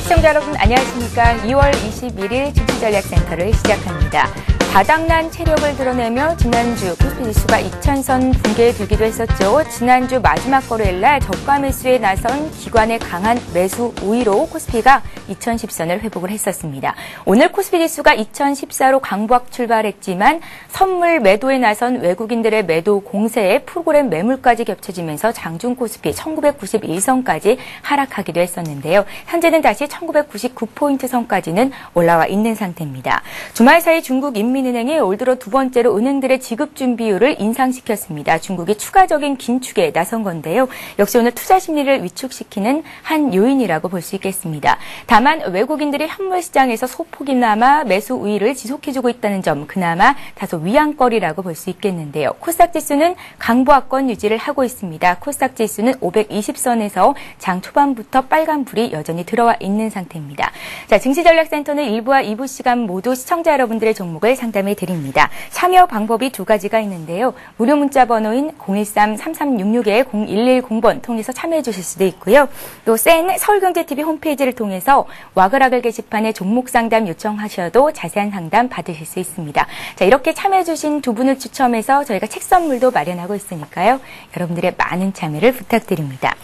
시청자 여러분 안녕하십니까. 2월 21일 주식전략센터를 시작합니다. 바닥난 체력을 드러내며 지난주 코스피 지수가 2000선 붕괴되기도 했었죠. 지난주 마지막 거래일 날 저가 매수에 나선 기관의 강한 매수 우위로 코스피가 2010선을 회복을 했었습니다. 오늘 코스피 지수가 2014로 강보학 출발했지만 선물 매도에 나선 외국인들의 매도 공세에 프로그램 매물까지 겹쳐지면서 장중 코스피 1991선까지 하락하기도 했었는데요. 현재는 다시 1999포인트 선까지는 올라와 있는 상태입니다. 주말 사이 중국 인민은행이 올 들어 두 번째로 은행들의 지급 준비율을 인상시켰습니다. 중국이 추가적인 긴축에 나선 건데요. 역시 오늘 투자 심리를 위축시키는 한 요인이라고 볼 수 있겠습니다. 다만 외국인들이 현물 시장에서 소폭이나마 매수 우위를 지속해주고 있다는 점 그나마 다소 위안거리라고 볼 수 있겠는데요. 코스닥 지수는 강보합권 유지를 하고 있습니다. 코스닥 지수는 520선에서 장 초반부터 빨간불이 여전히 들어와 있는 상태입니다. 자, 증시전략센터는 1부와 2부 시간 모두 시청자 여러분들의 종목을 상담해 드립니다. 참여 방법이 두 가지가 있는데요. 무료 문자 번호인 013-3366-0110번 통해서 참여해 주실 수도 있고요. 또 센 서울경제TV 홈페이지를 통해서 와글와글 게시판에 종목 상담 요청하셔도 자세한 상담 받으실 수 있습니다. 자, 이렇게 참여해 주신 두 분을 추첨해서 저희가 책 선물도 마련하고 있으니까요. 여러분들의 많은 참여를 부탁드립니다.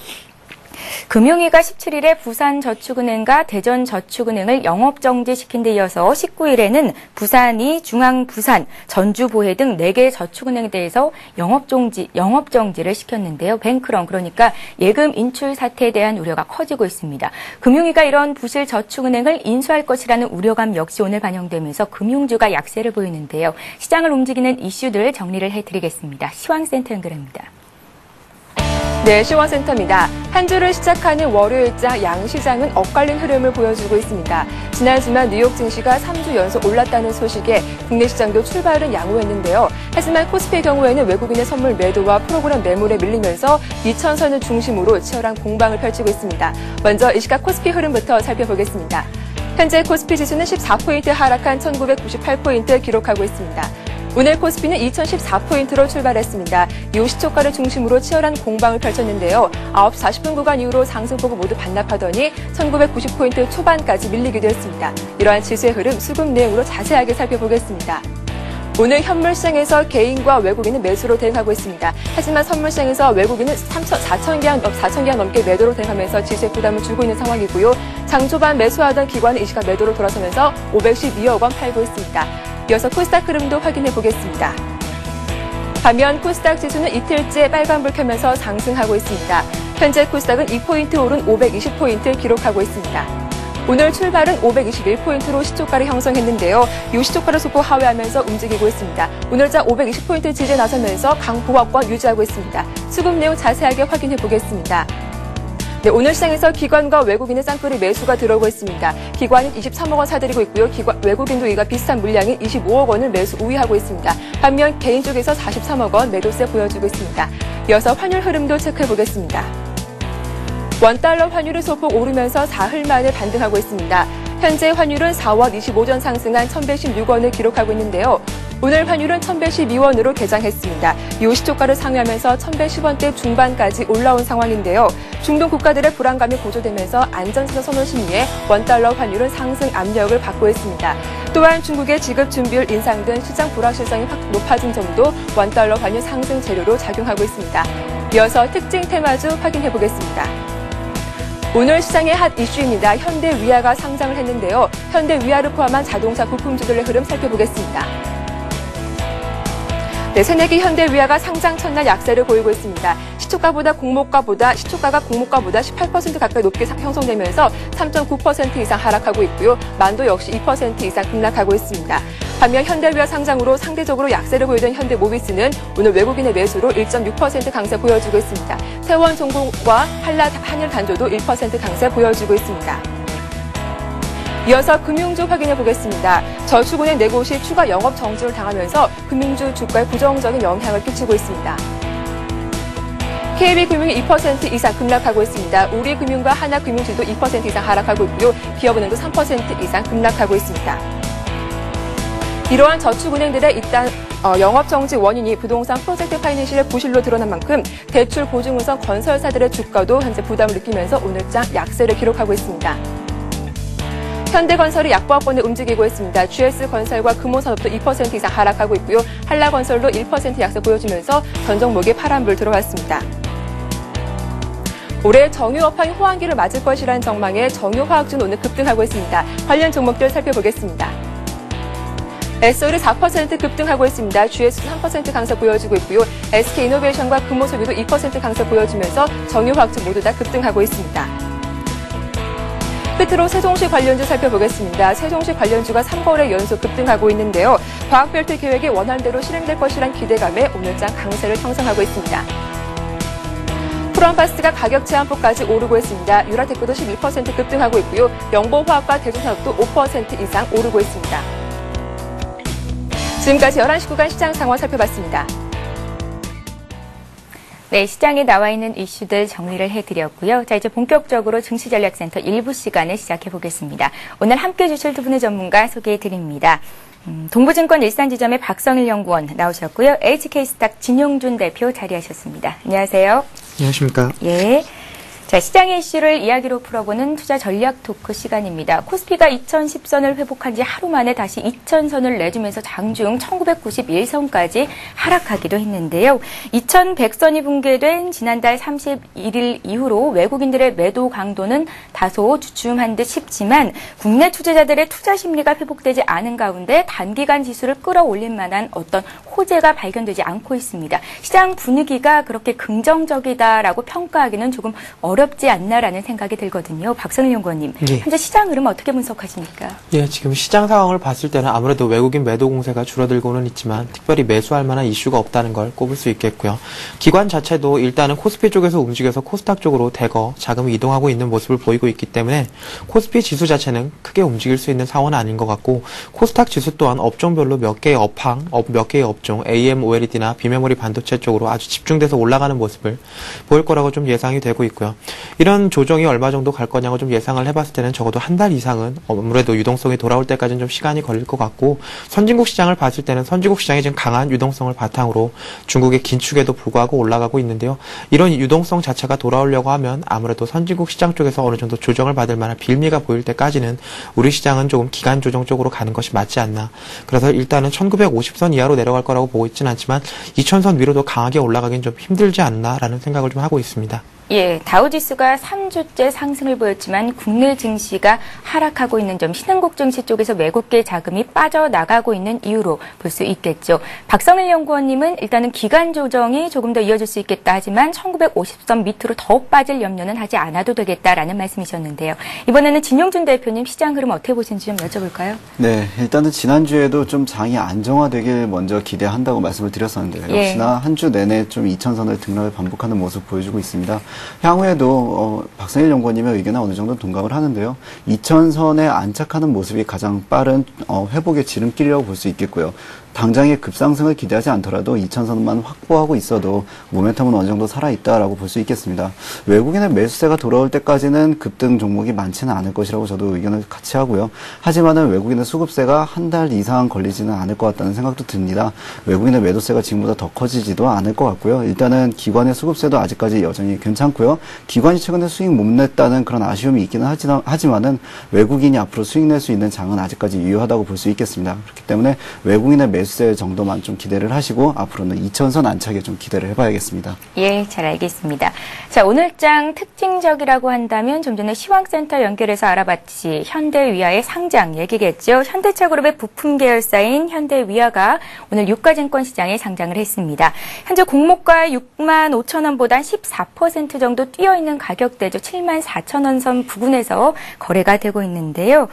금융위가 17일에 부산저축은행과 대전저축은행을 영업정지시킨 데 이어서 19일에는 부산이 중앙부산, 전주보혜 등 4개 저축은행에 대해서 영업정지를 시켰는데요. 뱅크런, 그러니까 예금 인출 사태에 대한 우려가 커지고 있습니다. 금융위가 이런 부실 저축은행을 인수할 것이라는 우려감 역시 오늘 반영되면서 금융주가 약세를 보이는데요. 시장을 움직이는 이슈들 정리를 해드리겠습니다. 시황센터 연결합니다. 네, 시황센터입니다. 한 주를 시작하는 월요일자 양시장은 엇갈린 흐름을 보여주고 있습니다. 지난 주말 뉴욕 증시가 3주 연속 올랐다는 소식에 국내 시장도 출발은 양호했는데요. 하지만 코스피의 경우에는 외국인의 선물 매도와 프로그램 매물에 밀리면서 2000선을 중심으로 치열한 공방을 펼치고 있습니다. 먼저 이 시각 코스피 흐름부터 살펴보겠습니다. 현재 코스피 지수는 14포인트 하락한 1998포인트 기록하고 있습니다. 오늘 코스피는 2014포인트로 출발했습니다. 이후 시초가를 중심으로 치열한 공방을 펼쳤는데요. 9시 40분 구간 이후로 상승폭을 모두 반납하더니 1990포인트 초반까지 밀리기도 했습니다. 이러한 지수의 흐름 수급 내용으로 자세하게 살펴보겠습니다. 오늘 현물시장에서 개인과 외국인은 매수로 대응하고 있습니다. 하지만 선물시장에서 외국인은 4,000개 넘게 매도로 대응하면서 지수에 부담을 주고 있는 상황이고요. 장 초반 매수하던 기관은 이 시각 매도로 돌아서면서 512억 원 팔고 있습니다. 이어서 코스닥 흐름도 확인해 보겠습니다. 반면 코스닥 지수는 이틀째 빨간불 켜면서 상승하고 있습니다. 현재 코스닥은 2포인트 오른 520포인트 기록하고 있습니다. 오늘 출발은 521포인트로 시초가를 형성했는데요. 이 시초가를 소폭 하회하면서 움직이고 있습니다. 오늘자 520포인트 지지에 나서면서 강보합권 유지하고 있습니다. 수급 내용 자세하게 확인해 보겠습니다. 네, 오늘 시장에서 기관과 외국인의 쌍끌이 매수가 들어오고 있습니다. 기관은 23억 원 사들이고 있고요. 외국인도 이가 비슷한 물량인 25억 원을 매수 우위하고 있습니다. 반면 개인 쪽에서 43억 원 매도세 보여주고 있습니다. 이어서 환율 흐름도 체크해 보겠습니다. 원달러 환율이 소폭 오르면서 사흘 만에 반등하고 있습니다. 현재 환율은 4월 25전 상승한 1116원을 기록하고 있는데요. 오늘 환율은 1112원으로 개장했습니다. 이후 시초가를 상회하면서 1110원대 중반까지 올라온 상황인데요. 중동 국가들의 불안감이 고조되면서 안전지수 선호 심리에 원달러 환율은 상승 압력을 받고 있습니다. 또한 중국의 지급 준비율 인상 등 시장 불확실성이 확 높아진 점도 원달러 환율 상승 재료로 작용하고 있습니다. 이어서 특징 테마주 확인해 보겠습니다. 오늘 시장의 핫 이슈입니다. 현대위아가 상장을 했는데요. 현대위아를 포함한 자동차 부품주들의 흐름 살펴보겠습니다. 네, 새내기 현대위아가 상장 첫날 약세를 보이고 있습니다. 시초가가 공모가보다 18% 가까이 높게 형성되면서 3.9% 이상 하락하고 있고요. 만도 역시 2% 이상 급락하고 있습니다. 반면 현대위아 상장으로 상대적으로 약세를 보이던 현대모비스는 오늘 외국인의 매수로 1.6% 강세 보여주고 있습니다. 세원종공과 한일단조도 1% 강세 보여주고 있습니다. 이어서 금융주 확인해 보겠습니다. 저축은행 4곳이 추가 영업 정지를 당하면서 금융주 주가에 부정적인 영향을 끼치고 있습니다. KB금융이 2% 이상 급락하고 있습니다. 우리금융과 하나금융주도 2% 이상 하락하고 있고요. 기업은행도 3% 이상 급락하고 있습니다. 이러한 저축은행들의 영업정지 원인이 부동산 프로젝트 파이낸셜의 부실로 드러난 만큼 대출 보증우선 건설사들의 주가도 현재 부담을 느끼면서 오늘장 약세를 기록하고 있습니다. 현대건설이 약보합권에 움직이고 있습니다. GS건설과 금호산업도 2% 이상 하락하고 있고요. 한라건설도 1% 약세 보여주면서 전 종목에 파란불 들어왔습니다. 올해 정유업황이 호황기를 맞을 것이라는 전망에 정유화학주는 오늘 급등하고 있습니다. 관련 종목들 살펴보겠습니다. SO일이 4% 급등하고 있습니다. GS도 3% 강세 보여주고 있고요. SK이노베이션과 금호소비도 2% 강세 보여주면서 정유화학주 모두 다 급등하고 있습니다. 끝으로 세종시 관련주 살펴보겠습니다. 세종시 관련주가 3거래 연속 급등하고 있는데요. 과학별도 계획이 원안대로 실행될 것이란 기대감에 오늘장 강세를 형성하고 있습니다. 프로안파스가 가격 제한폭까지 오르고 있습니다. 유라테크도 11% 급등하고 있고요. 영보화학과 대중산업도 5% 이상 오르고 있습니다. 지금까지 11시 구간 시장 상황 살펴봤습니다. 네, 시장에 나와 있는 이슈들 정리를 해드렸고요. 자, 이제 본격적으로 증시전략센터 일부 시간을 시작해보겠습니다. 오늘 함께해 주실 두 분의 전문가 소개해드립니다. 동부증권 일산지점의 박성일 연구원 나오셨고요. HK스탁 진용준 대표 자리하셨습니다. 안녕하세요. 안녕하십니까. 예. 자, 시장의 이슈를 이야기로 풀어보는 투자 전략 토크 시간입니다. 코스피가 2010선을 회복한 지 하루 만에 다시 2000선을 내주면서 장중 1991선까지 하락하기도 했는데요. 2100선이 붕괴된 지난달 31일 이후로 외국인들의 매도 강도는 다소 주춤한 듯 싶지만 국내 투자자들의 투자 심리가 회복되지 않은 가운데 단기간 지수를 끌어올릴 만한 어떤 호재가 발견되지 않고 있습니다. 시장 분위기가 그렇게 긍정적이다라고 평가하기는 조금 어렵지 않나라는 생각이 들거든요. 박성일 연구원님, 예. 현재 시장 흐름 어떻게 분석하십니까? 예, 지금 시장 상황을 봤을 때는 아무래도 외국인 매도 공세가 줄어들고는 있지만 특별히 매수할 만한 이슈가 없다는 걸 꼽을 수 있겠고요. 기관 자체도 일단은 코스피 쪽에서 움직여서 코스닥 쪽으로 대거 자금이 이동하고 있는 모습을 보이고 있기 때문에 코스피 지수 자체는 크게 움직일 수 있는 상황은 아닌 것 같고 코스닥 지수 또한 업종별로 몇 개의 업황, 몇 개의 업종, AM, OLED나 비메모리 반도체 쪽으로 아주 집중돼서 올라가는 모습을 보일 거라고 좀 예상이 되고 있고요. 이런 조정이 얼마 정도 갈 거냐고 좀 예상을 해봤을 때는 적어도 한 달 이상은 아무래도 유동성이 돌아올 때까지는 좀 시간이 걸릴 것 같고 선진국 시장을 봤을 때는 선진국 시장이 지금 강한 유동성을 바탕으로 중국의 긴축에도 불구하고 올라가고 있는데요. 이런 유동성 자체가 돌아오려고 하면 아무래도 선진국 시장 쪽에서 어느 정도 조정을 받을 만한 빌미가 보일 때까지는 우리 시장은 조금 기간 조정 쪽으로 가는 것이 맞지 않나. 그래서 일단은 1950선 이하로 내려갈 거라고 보고 있지는 않지만 2000선 위로도 강하게 올라가긴 좀 힘들지 않나라는 생각을 좀 하고 있습니다. 예, 다우지수가 3주째 상승을 보였지만 국내 증시가 하락하고 있는 점, 신흥국 증시 쪽에서 외국계 자금이 빠져나가고 있는 이유로 볼 수 있겠죠. 박성일 연구원님은 일단은 기간 조정이 조금 더 이어질 수 있겠다 하지만 1950선 밑으로 더 빠질 염려는 하지 않아도 되겠다라는 말씀이셨는데요. 이번에는 진용준 대표님 시장 흐름 어떻게 보시는지 좀 여쭤볼까요? 네, 일단은 지난주에도 좀 장이 안정화되길 먼저 기대한다고 말씀을 드렸었는데요. 예. 역시나 한 주 내내 좀 2000선을 등락을 반복하는 모습 보여주고 있습니다. 향후에도 박성일 연구원님의 의견에 어느 정도 동감을 하는데요. 2000선에 안착하는 모습이 가장 빠른 회복의 지름길이라고 볼 수 있겠고요. 당장의 급상승을 기대하지 않더라도 2000선만 확보하고 있어도 모멘텀은 어느 정도 살아있다라고 볼 수 있겠습니다. 외국인의 매수세가 돌아올 때까지는 급등 종목이 많지는 않을 것이라고 저도 의견을 같이 하고요. 하지만은 외국인의 수급세가 한 달 이상 걸리지는 않을 것 같다는 생각도 듭니다. 외국인의 매도세가 지금보다 더 커지지도 않을 것 같고요. 일단은 기관의 수급세도 아직까지 여전히 괜찮고요. 기관이 최근에 수익 못 냈다는 그런 아쉬움이 있기는 하지만은 외국인이 앞으로 수익 낼 수 있는 장은 아직까지 유효하다고 볼 수 있겠습니다. 그렇기 때문에 외국인의 매수세 정도만 좀 기대를 하시고 앞으로는 2000선 안착에 좀 기대를 해봐야겠습니다. 예, 잘 알겠습니다. 자, 오늘장 특징적이라고 한다면 좀 전에 시황센터 연결해서 알아봤지 현대위아의 상장 얘기겠죠. 현대차그룹의 부품 계열사인 현대위아가 오늘 유가증권 시장에 상장을 했습니다. 현재 공모가 6만 5천 원보다 14% 정도 뛰어있는 가격대죠. 7만 4천 원 선 부근에서 거래가 되고 있는데요.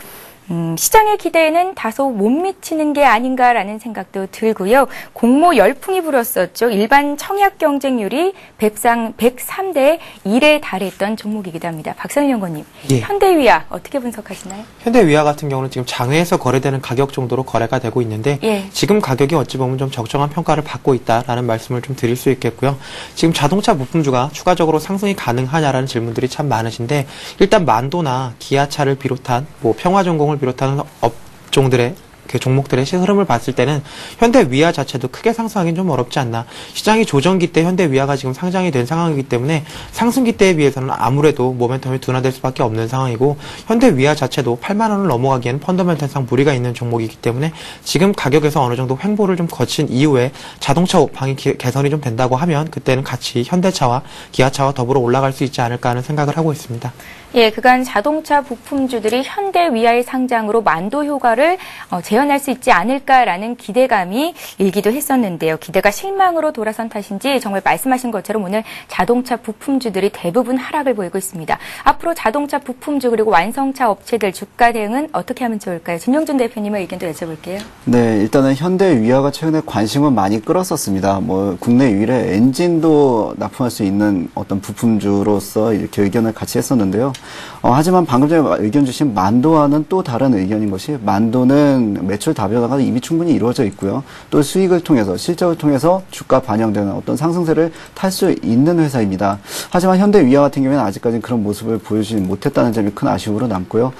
시장의 기대에는 다소 못 미치는 게 아닌가라는 생각도 들고요. 공모 열풍이 불었었죠. 일반 청약 경쟁률이 103대 1에 달했던 종목이기도 합니다. 박성일 연구원님, 예. 현대위아 어떻게 분석하시나요? 현대위아 같은 경우는 지금 장외에서 거래되는 가격 정도로 거래가 되고 있는데 예. 지금 가격이 어찌 보면 좀 적정한 평가를 받고 있다라는 말씀을 좀 드릴 수 있겠고요. 지금 자동차 부품주가 추가적으로 상승이 가능하냐라는 질문들이 참 많으신데 일단 만도나 기아차를 비롯한 평화전공을 비롯한 업종들의 그 종목들의 흐름을 봤을 때는 현대 위아 자체도 크게 상승하기는 좀 어렵지 않나. 시장이 조정기 때 현대 위아가 지금 상장이 된 상황이기 때문에 상승기 때에 비해서는 아무래도 모멘텀이 둔화될 수밖에 없는 상황이고, 현대 위아 자체도 8만 원을 넘어가기에는 펀더멘털상 무리가 있는 종목이기 때문에 지금 가격에서 어느 정도 횡보를 좀 거친 이후에 자동차 방이 개선이 좀 된다고 하면 그때는 같이 현대차와 기아차와 더불어 올라갈 수 있지 않을까 하는 생각을 하고 있습니다. 예, 그간 자동차 부품주들이 현대 위아의 상장으로 만도 효과를 재현할 수 있지 않을까라는 기대감이 일기도 했었는데요. 기대가 실망으로 돌아선 탓인지 정말 말씀하신 것처럼 오늘 자동차 부품주들이 대부분 하락을 보이고 있습니다. 앞으로 자동차 부품주 그리고 완성차 업체들 주가 대응은 어떻게 하면 좋을까요? 진영준 대표님의 의견도 여쭤볼게요. 네, 일단은 현대 위아가 최근에 관심을 많이 끌었었습니다. 국내 유일의 엔진도 납품할 수 있는 어떤 부품주로서 이렇게 의견을 같이 했었는데요. 하지만 방금 전에 의견 주신 만도와는 또 다른 의견인 것이, 만도는 매출 다변화가 이미 충분히 이루어져 있고요. 또 수익을 통해서, 실적을 통해서 주가 반영되는 어떤 상승세를 탈 수 있는 회사입니다. 하지만 현대 위아 같은 경우에는 아직까지는 그런 모습을 보여주지 못했다는 점이 큰 아쉬움으로 남고요.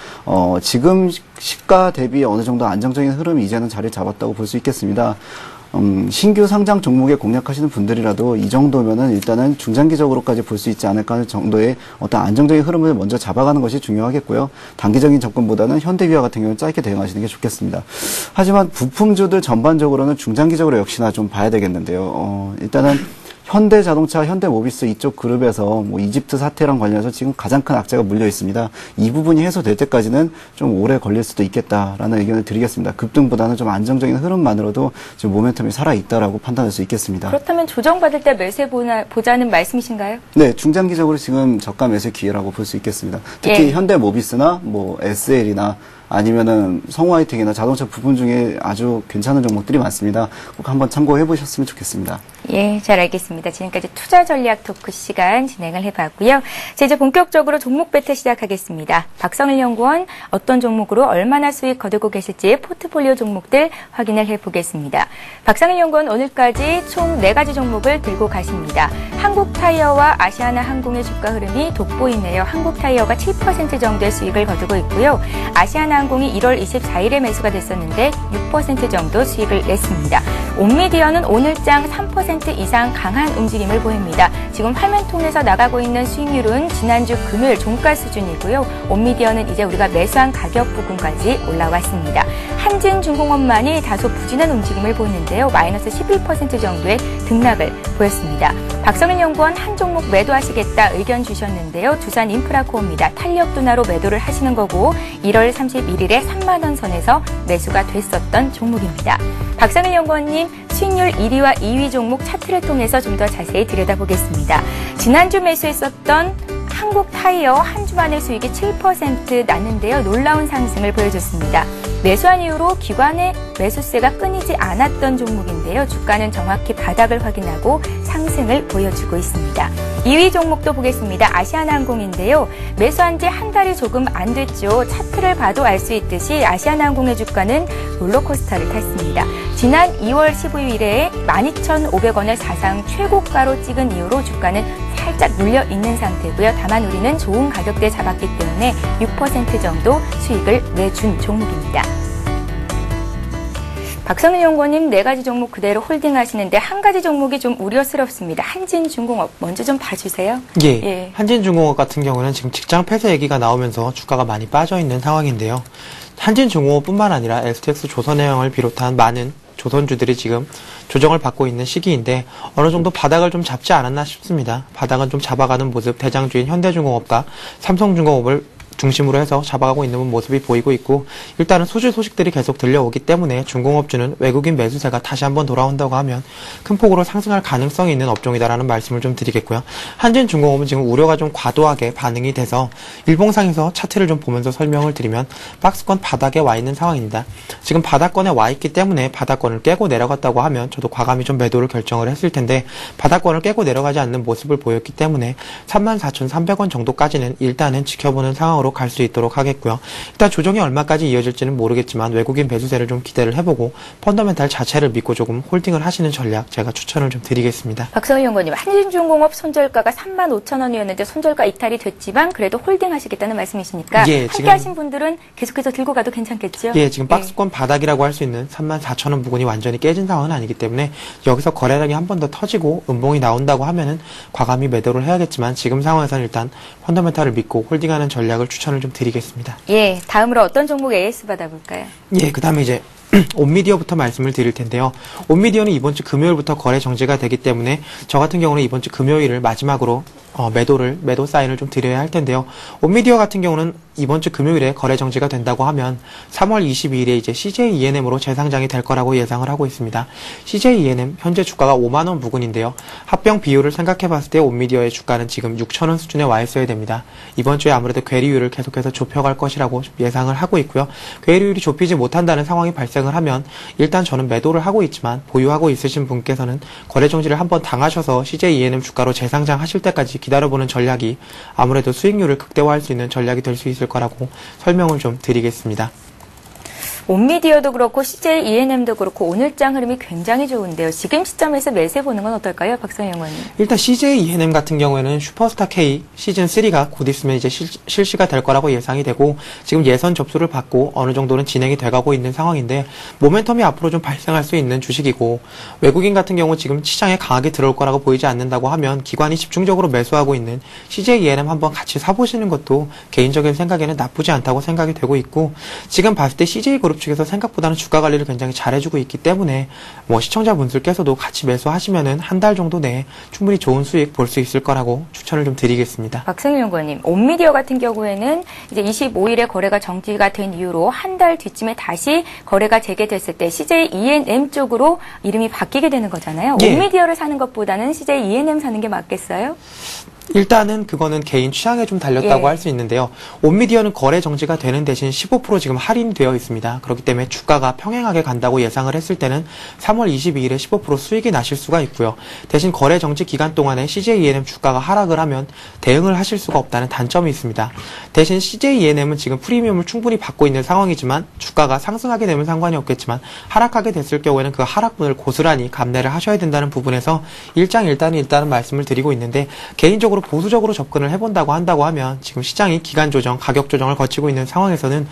지금 시가 대비 어느 정도 안정적인 흐름이 이제는 자리를 잡았다고 볼 수 있겠습니다. 신규 상장 종목에 공략하시는 분들이라도 이 정도면은 일단은 중장기적으로까지 볼 수 있지 않을까 하는 정도의 어떤 안정적인 흐름을 먼저 잡아가는 것이 중요하겠고요. 단기적인 접근보다는 현대위아 같은 경우는 짧게 대응하시는 게 좋겠습니다. 하지만 부품주들 전반적으로는 중장기적으로 역시나 좀 봐야 되겠는데요. 일단은 현대자동차, 현대모비스 이쪽 그룹에서 이집트 사태랑 관련해서 지금 가장 큰 악재가 물려 있습니다. 이 부분이 해소될 때까지는 좀 오래 걸릴 수도 있겠다라는 의견을 드리겠습니다. 급등보다는 좀 안정적인 흐름만으로도 지금 모멘텀이 살아있다라고 판단할 수 있겠습니다. 그렇다면 조정받을 때 매수해 보자는 말씀이신가요? 네, 중장기적으로 지금 저가 매수 기회라고 볼 수 있겠습니다. 특히 예. 현대모비스나 SL이나 아니면은 성우하이텍이나 자동차 부분 중에 아주 괜찮은 종목들이 많습니다. 꼭 한번 참고해 보셨으면 좋겠습니다. 예, 잘 알겠습니다. 지금까지 투자 전략 토크 시간 진행을 해봤고요. 자, 이제 본격적으로 종목 배틀 시작하겠습니다. 박성일 연구원 어떤 종목으로 얼마나 수익 거두고 계실지 포트폴리오 종목들 확인을 해보겠습니다. 박성일 연구원 오늘까지 총 4가지 종목을 들고 가십니다. 한국타이어와 아시아나항공의 주가 흐름이 돋보이네요. 한국타이어가 7% 정도의 수익을 거두고 있고요. 아시아나항공이 1월 24일에 매수가 됐었는데 6% 정도 수익을 냈습니다. 옴미디어는 오늘장 3% 이상 강한 움직임을 보입니다. 지금 화면 통해서 나가고 있는 수익률은 지난주 금요일 종가 수준이고요. 옴미디어는 이제 우리가 매수한 가격 부근까지 올라왔습니다. 한진중공업만이 다소 부진한 움직임을 보이는데요. 마이너스 11% 정도의 등락을 보였습니다. 박성일 연구원 한 종목 매도하시겠다 의견 주셨는데요. 두산인프라코어입니다. 탄력 둔화로 매도를 하시는 거고 1월 31일에 3만 원 선에서 매수가 됐었던 종목입니다. 박성일 연구원님 수익률 1위와 2위 종목 차트를 통해서 좀 더 자세히 들여다보겠습니다. 지난주 매수했었던 한국타이어 한 주 만에 수익이 7% 났는데요. 놀라운 상승을 보여줬습니다. 매수한 이후로 기관의 매수세가 끊이지 않았던 종목인데요. 주가는 정확히 바닥을 확인하고 상승을 보여주고 있습니다. 2위 종목도 보겠습니다. 아시아나항공인데요. 매수한 지 한 달이 조금 안 됐죠. 차트를 봐도 알 수 있듯이 아시아나항공의 주가는 롤러코스터를 탔습니다. 지난 2월 15일에 12,500원을 사상 최고가로 찍은 이후로 주가는 살짝 눌려 있는 상태고요. 다만 우리는 좋은 가격대에 잡았기 때문에 6% 정도 수익을 내준 종목입니다. 박성일 연구원님 4가지 종목 그대로 홀딩하시는데 한 가지 종목이 좀 우려스럽습니다. 한진중공업 먼저 좀 봐주세요. 예. 한진중공업 같은 경우는 지금 직장 폐쇄 얘기가 나오면서 주가가 많이 빠져 있는 상황인데요. 한진중공업뿐만 아니라 STX 조선해양을 비롯한 많은 조선주들이 지금 조정을 받고 있는 시기인데 어느 정도 바닥을 좀 잡지 않았나 싶습니다. 바닥은 좀 잡아가는 모습, 대장주인 현대중공업과 삼성중공업을 중심으로 해서 잡아가고 있는 모습이 보이고 있고, 일단은 수주 소식들이 계속 들려오기 때문에 중공업주는 외국인 매수세가 다시 한번 돌아온다고 하면 큰 폭으로 상승할 가능성이 있는 업종이다라는 말씀을 좀 드리겠고요. 한진중공업은 지금 우려가 좀 과도하게 반응이 돼서 일봉상에서 차트를 좀 보면서 설명을 드리면 박스권 바닥에 와 있는 상황입니다. 지금 바닥권에 와 있기 때문에 바닥권을 깨고 내려갔다고 하면 저도 과감히 좀 매도를 결정을 했을 텐데 바닥권을 깨고 내려가지 않는 모습을 보였기 때문에 34,300원 정도까지는 일단은 지켜보는 상황으로 방향으로 갈 수 있도록 하겠고요. 일단 조정이 얼마까지 이어질지는 모르겠지만 외국인 매수세를 좀 기대를 해보고 펀더멘탈 자체를 믿고 조금 홀딩을 하시는 전략 제가 추천을 좀 드리겠습니다. 박성일 연구원님, 한진중공업 손절가가 35,000원이었는데 손절가 이탈이 됐지만 그래도 홀딩하시겠다는 말씀이시니까 예, 함께 지금 하신 분들은 계속해서 들고 가도 괜찮겠죠? 예, 지금 박스권 바닥이라고 할 수 있는 34,000원 부근이 완전히 깨진 상황은 아니기 때문에 여기서 거래량이 한 번 더 터지고 음봉이 나온다고 하면은 과감히 매도를 해야겠지만 지금 상황에서는 일단 펀더멘탈을 믿고 홀딩하는 전략을 추천을 좀 드리겠습니다. 예, 다음으로 어떤 종목 AS 받아볼까요? 예, 그 다음에 이제 온미디어부터 말씀을 드릴 텐데요. 온미디어는 이번 주 금요일부터 거래 정지가 되기 때문에 저 같은 경우는 이번 주 금요일을 마지막으로 매도 사인을 좀 드려야 할 텐데요. 온미디어 같은 경우는 이번 주 금요일에 거래 정지가 된다고 하면 3월 22일에 이제 CJ ENM으로 재상장이 될 거라고 예상을 하고 있습니다. CJ ENM 현재 주가가 5만 원 부근인데요. 합병 비율을 생각해 봤을 때 온미디어의 주가는 지금 6,000원 수준에 와 있어야 됩니다. 이번 주에 아무래도 괴리율을 계속해서 좁혀갈 것이라고 예상을 하고 있고요. 괴리율이 좁히지 못한다는 상황이 발생을 하면 일단 저는 매도를 하고 있지만 보유하고 있으신 분께서는 거래 정지를 한번 당하셔서 CJ ENM 주가로 재상장하실 때까지 기다려보는 전략이 아무래도 수익률을 극대화할 수 있는 전략이 될 수 있을 거라고 설명을 좀 드리겠습니다. 온미디어도 그렇고 CJ ENM도 그렇고 오늘장 흐름이 굉장히 좋은데요. 지금 시점에서 매수해 보는 건 어떨까요, 박성영 의원님? 일단 CJ ENM 같은 경우에는 슈퍼스타 K 시즌 3가 곧 있으면 이제 실시가 될 거라고 예상이 되고 지금 예선 접수를 받고 어느 정도는 진행이 돼가고 있는 상황인데 모멘텀이 앞으로 좀 발생할 수 있는 주식이고 외국인 같은 경우 지금 시장에 강하게 들어올 거라고 보이지 않는다고 하면 기관이 집중적으로 매수하고 있는 CJ ENM 한번 같이 사보시는 것도 개인적인 생각에는 나쁘지 않다고 생각이 되고 있고 지금 봤을 때 CJ 그룹 측에서 생각보다는 주가 관리를 굉장히 잘해주고 있기 때문에 시청자분들께서도 같이 매수하시면은 한 달 정도 내에 충분히 좋은 수익 볼 수 있을 거라고 추천을 좀 드리겠습니다. 박성일 연구원님, 온미디어 같은 경우에는 이제 25일에 거래가 정지가 된 이후로 한 달 뒤쯤에 다시 거래가 재개됐을 때 CJ ENM 쪽으로 이름이 바뀌게 되는 거잖아요. 예. 온미디어를 사는 것보다는 CJ ENM 사는 게 맞겠어요? 일단은 그거는 개인 취향에 좀 달렸다고 예. 할 수 있는데요. 온미디어는 거래 정지가 되는 대신 15% 지금 할인되어 있습니다. 그렇기 때문에 주가가 평행하게 간다고 예상을 했을 때는 3월 22일에 15% 수익이 나실 수가 있고요. 대신 거래 정지 기간 동안에 CJ ENM 주가가 하락을 하면 대응을 하실 수가 없다는 단점이 있습니다. 대신 CJ ENM은 지금 프리미엄을 충분히 받고 있는 상황이지만 주가가 상승하게 되면 상관이 없겠지만 하락하게 됐을 경우에는 그 하락분을 고스란히 감내를 하셔야 된다는 부분에서 일단은 말씀을 드리고 있는데 개인적으로 보수적으로 접근을 해본다고 한다고 하면 지금 시장이 기간 조정, 가격 조정을 거치고 있는 상황에서는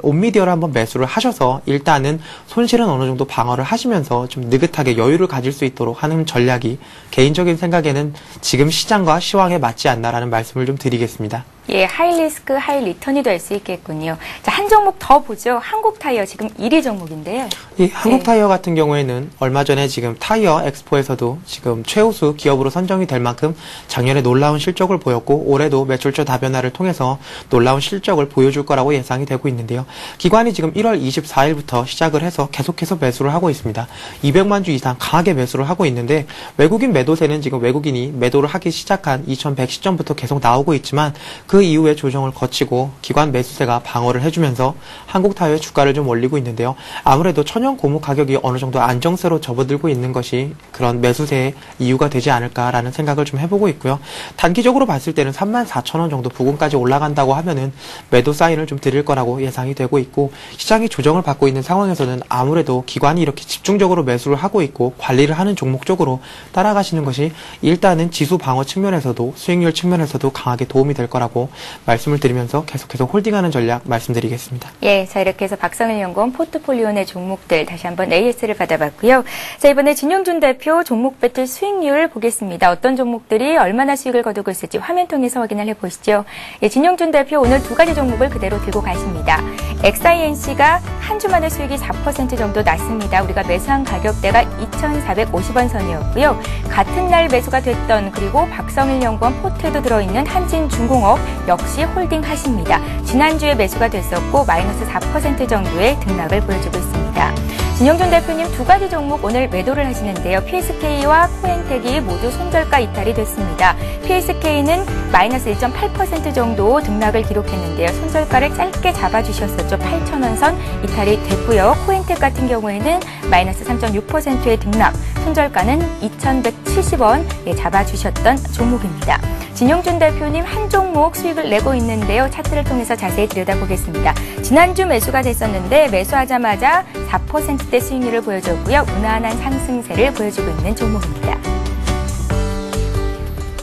온미디어를 한번 매수를 하셔서 일단은 손실은 어느 정도 방어를 하시면서 좀 느긋하게 여유를 가질 수 있도록 하는 전략이 개인적인 생각에는 지금 시장과 시황에 맞지 않나라는 말씀을 좀 드리겠습니다. 예, 하이 리스크, 하이 리턴이 될 수 있겠군요. 자, 한 종목 더 보죠. 한국타이어 지금 1위 종목인데요. 이 한국타이어 같은 경우에는 얼마 전에 지금 타이어 엑스포에서도 지금 최우수 기업으로 선정이 될 만큼 작년에 놀라운 실적을 보였고 올해도 매출처 다변화를 통해서 놀라운 실적을 보여줄 거라고 예상이 되고 있는데요. 기관이 지금 1월 24일부터 시작을 해서 계속해서 매수를 하고 있습니다. 200만 주 이상 강하게 매수를 하고 있는데 외국인 매도세는 지금 외국인이 매도를 하기 시작한 2100 시점부터 계속 나오고 있지만 그 이후에 조정을 거치고 기관 매수세가 방어를 해주면서 한국타이어의 주가를 좀 올리고 있는데요. 아무래도 천연 고무 가격이 어느 정도 안정세로 접어들고 있는 것이 그런 매수세의 이유가 되지 않을까라는 생각을 좀 해보고 있고요. 단기적으로 봤을 때는 34,000원 정도 부근까지 올라간다고 하면은 매도 사인을 좀 드릴 거라고 예상이 되고 있고 시장이 조정을 받고 있는 상황에서는 아무래도 기관이 이렇게 집중적으로 매수를 하고 있고 관리를 하는 종목 쪽으로 따라가시는 것이 일단은 지수 방어 측면에서도 수익률 측면에서도 강하게 도움이 될 거라고 말씀을 드리면서 계속해서 홀딩하는 전략 말씀드리겠습니다. 예, 자 이렇게 해서 박성일 연구원 포트폴리오 내 종목들 다시 한번 AS를 받아봤고요. 자 이번에 진용준 대표 종목 배틀 수익률 보겠습니다. 어떤 종목들이 얼마나 수익을 거두고 있을지 화면 통해서 확인을 해보시죠. 예, 진용준 대표 오늘 두 가지 종목을 그대로 들고 가십니다. XINC가 한 주 만에 수익이 4% 정도 났습니다. 우리가 매수한 가격대가 2,450원 선이었고요. 같은 날 매수가 됐던 그리고 박성일 연구원 포트에도 들어있는 한진중공업 역시 홀딩하십니다. 지난주에 매수가 됐었고 마이너스 4% 정도의 등락을 보여주고 있습니다. 진용준 대표님 두 가지 종목 오늘 매도를 하시는데요. PSK와 코엔텍이 모두 손절가 이탈이 됐습니다. PSK는 마이너스 1.8% 정도 등락을 기록했는데요. 손절가를 짧게 잡아주셨었죠. 8,000원 선 이탈이 됐고요. 코엔텍 같은 경우에는 마이너스 3.6%의 등락, 손절가는 2,170원 잡아주셨던 종목입니다. 진용준 대표님 한 종목 수익을 내고 있는데요. 차트를 통해서 자세히 들여다보겠습니다. 지난주 매수가 됐었는데 매수하자마자 4%대 수익률을 보여줬고요. 무난한 상승세를 보여주고 있는 종목입니다.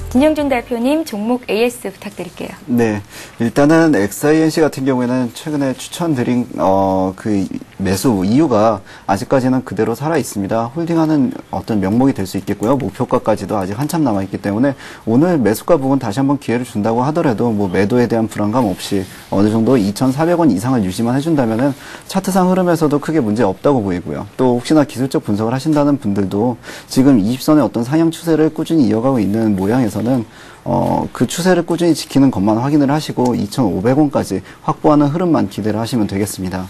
진용준 대표님 종목 AS 부탁드릴게요. 네, 일단은 XINC 같은 경우에는 최근에 추천드린 그 매수 이유가 아직까지는 그대로 살아 있습니다. 홀딩하는 어떤 명목이 될 수 있겠고요. 목표가까지도 아직 한참 남아 있기 때문에 오늘 매수가 부분 다시 한번 기회를 준다고 하더라도 뭐 매도에 대한 불안감 없이 어느 정도 2,400원 이상을 유지만 해준다면은 차트상 흐름에서도 크게 문제 없다고 보이고요. 또 혹시나 기술적 분석을 하신다는 분들도 지금 20선의 어떤 상향 추세를 꾸준히 이어가고 있는 모양에서는 그 추세를 꾸준히 지키는 것만 확인을 하시고 2,500원까지 확보하는 흐름만 기대를 하시면 되겠습니다.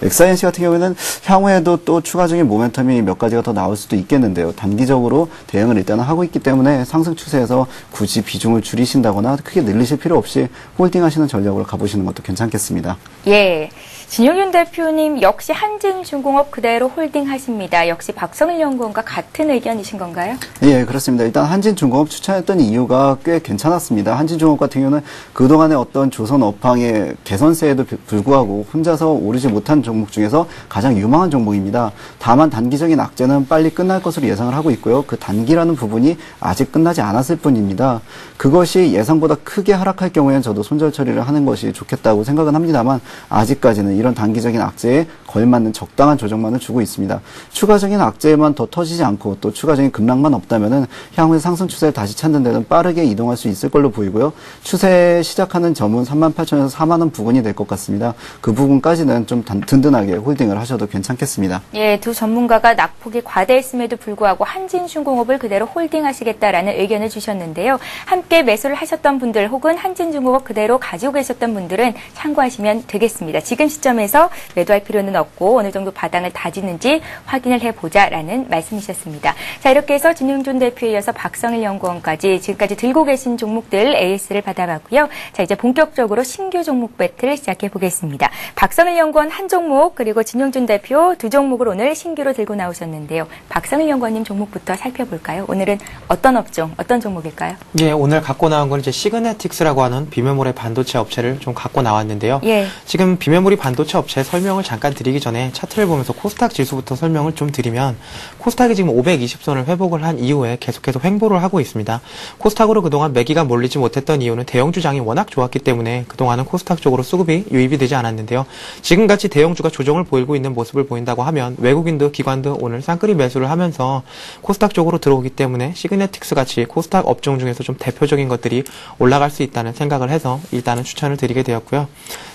XINC 같은 경우에는 향후에도 또 추가적인 모멘텀이 몇 가지가 더 나올 수도 있겠는데요. 단기적으로 대응을 일단은 하고 있기 때문에 상승 추세에서 굳이 비중을 줄이신다거나 크게 늘리실 필요 없이 홀딩하시는 전략으로 가보시는 것도 괜찮겠습니다. 예. 진용준 대표님 역시 한진중공업 그대로 홀딩하십니다. 역시 박성일 연구원과 같은 의견이신 건가요? 예, 그렇습니다. 일단 한진중공업 추천했던 이유가 꽤 괜찮았습니다. 한진중공업 같은 경우는 그동안의 어떤 조선 업황의 개선세에도 불구하고 혼자서 오르지 못한 종목 중에서 가장 유망한 종목입니다. 다만 단기적인 악재는 빨리 끝날 것으로 예상을 하고 있고요. 그 단기라는 부분이 아직 끝나지 않았을 뿐입니다. 그것이 예상보다 크게 하락할 경우에는 저도 손절 처리를 하는 것이 좋겠다고 생각은 합니다만 아직까지는 이런 단기적인 악재에 걸맞는 적당한 조정만을 주고 있습니다. 추가적인 악재만 더 터지지 않고 또 추가적인 급락만 없다면은 향후에 상승 추세를 다시 찾는 데는 빠르게 이동할 수 있을 걸로 보이고요. 추세 시작하는 점은 38,000에서 4만원 부근이 될 것 같습니다. 그 부분까지는 좀 든든하게 홀딩을 하셔도 괜찮겠습니다. 예, 두 전문가가 낙폭이 과대했음에도 불구하고 한진중공업을 그대로 홀딩하시겠다라는 의견을 주셨는데요. 함께 매수를 하셨던 분들 혹은 한진중공업 그대로 가지고 계셨던 분들은 참고하시면 되겠습니다. 지금 시점에서 매도할 필요는 없고 어느 정도 바닥을 다지는지 확인을 해보자라는 말씀이셨습니다. 자, 이렇게 해서 진용준 대표에 이어서 박성일 연구원까지 지금까지 들고 계신 종목들 AS를 받아봤고요. 자, 이제 본격적으로 신규 종목 배틀 시작해 보겠습니다. 박성일 연구원 한 종목 그리고 진용준 대표 두 종목을 오늘 신규로 들고 나오셨는데요. 박성일 연구원님 종목부터 살펴볼까요? 오늘은 어떤 업종, 어떤 종목일까요? 예, 오늘 갖고 나온 건 이제 시그네틱스라고 하는 비메모리 반도체 업체를 좀 갖고 나왔는데요. 예. 지금 비메모리 반도체 업체 설명을 잠깐 드리기 전에 차트를 보면서 코스닥 지수부터 설명을 좀 드리면 코스닥이 지금 520선을 회복을 한 이후에 계속해서 횡보를 하고 있습니다. 코스닥으로 그동안 매기가 몰리지 못했던 이유는 대형주장이 워낙 좋았기 때문에 그동안은 코스닥 쪽으로 수급이 유입이 되지 않았는데요. 지금같이 대형주가 조정을 보이고 있는 모습을 보인다고 하면 외국인도 기관도 오늘 쌍끌이 매수를 하면서 코스닥 쪽으로 들어오기 때문에 시그네틱스 같이 코스닥 업종 중에서 좀 대표적인 것들이 올라갈 수 있다는 생각을 해서 일단은 추천을 드리게 되었고요.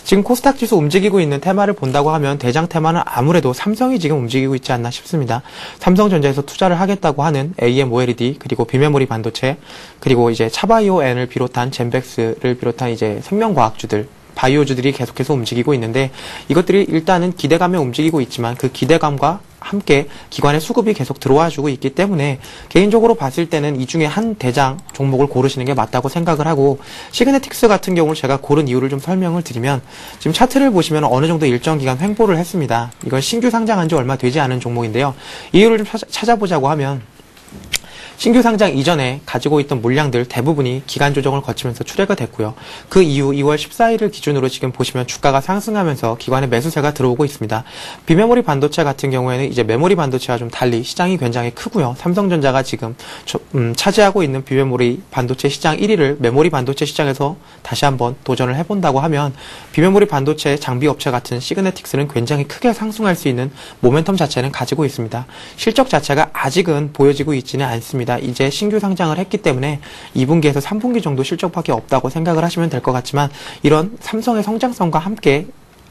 지금 코스닥 지수 움직이고 있는 테마를 본다고 하면 대장 테마는 아무래도 삼성이 지금 움직이고 있지 않나 싶습니다. 삼성전자에서 투자를 하겠다고 하는 AMOLED 그리고 비메모리 반도체 그리고 이제 차바이오엔을 비롯한 젠백스를 비롯한 이제 생명과학주들 바이오주들이 계속해서 움직이고 있는데 이것들이 일단은 기대감에 움직이고 있지만 그 기대감과 함께 기관의 수급이 계속 들어와주고 있기 때문에 개인적으로 봤을 때는 이 중에 한 대장 종목을 고르시는 게 맞다고 생각을 하고 시그네틱스 같은 경우를 제가 고른 이유를 좀 설명을 드리면 지금 차트를 보시면 어느 정도 일정 기간 횡보를 했습니다. 이건 신규 상장한 지 얼마 되지 않은 종목인데요. 이유를 좀 찾아보자고 하면 신규 상장 이전에 가지고 있던 물량들 대부분이 기간 조정을 거치면서 출회가 됐고요. 그 이후 2월 14일을 기준으로 지금 보시면 주가가 상승하면서 기관의 매수세가 들어오고 있습니다. 비메모리 반도체 같은 경우에는 이제 메모리 반도체와 좀 달리 시장이 굉장히 크고요. 삼성전자가 지금 차지하고 있는 비메모리 반도체 시장 1위를 메모리 반도체 시장에서 다시 한번 도전을 해본다고 하면 비메모리 반도체 장비 업체 같은 시그네틱스는 굉장히 크게 상승할 수 있는 모멘텀 자체는 가지고 있습니다. 실적 자체가 아직은 보여지고 있지는 않습니다. 이제 신규 상장을 했기 때문에 2분기에서 3분기 정도 실적밖에 없다고 생각을 하시면 될 것 같지만 이런 삼성의 성장성과 함께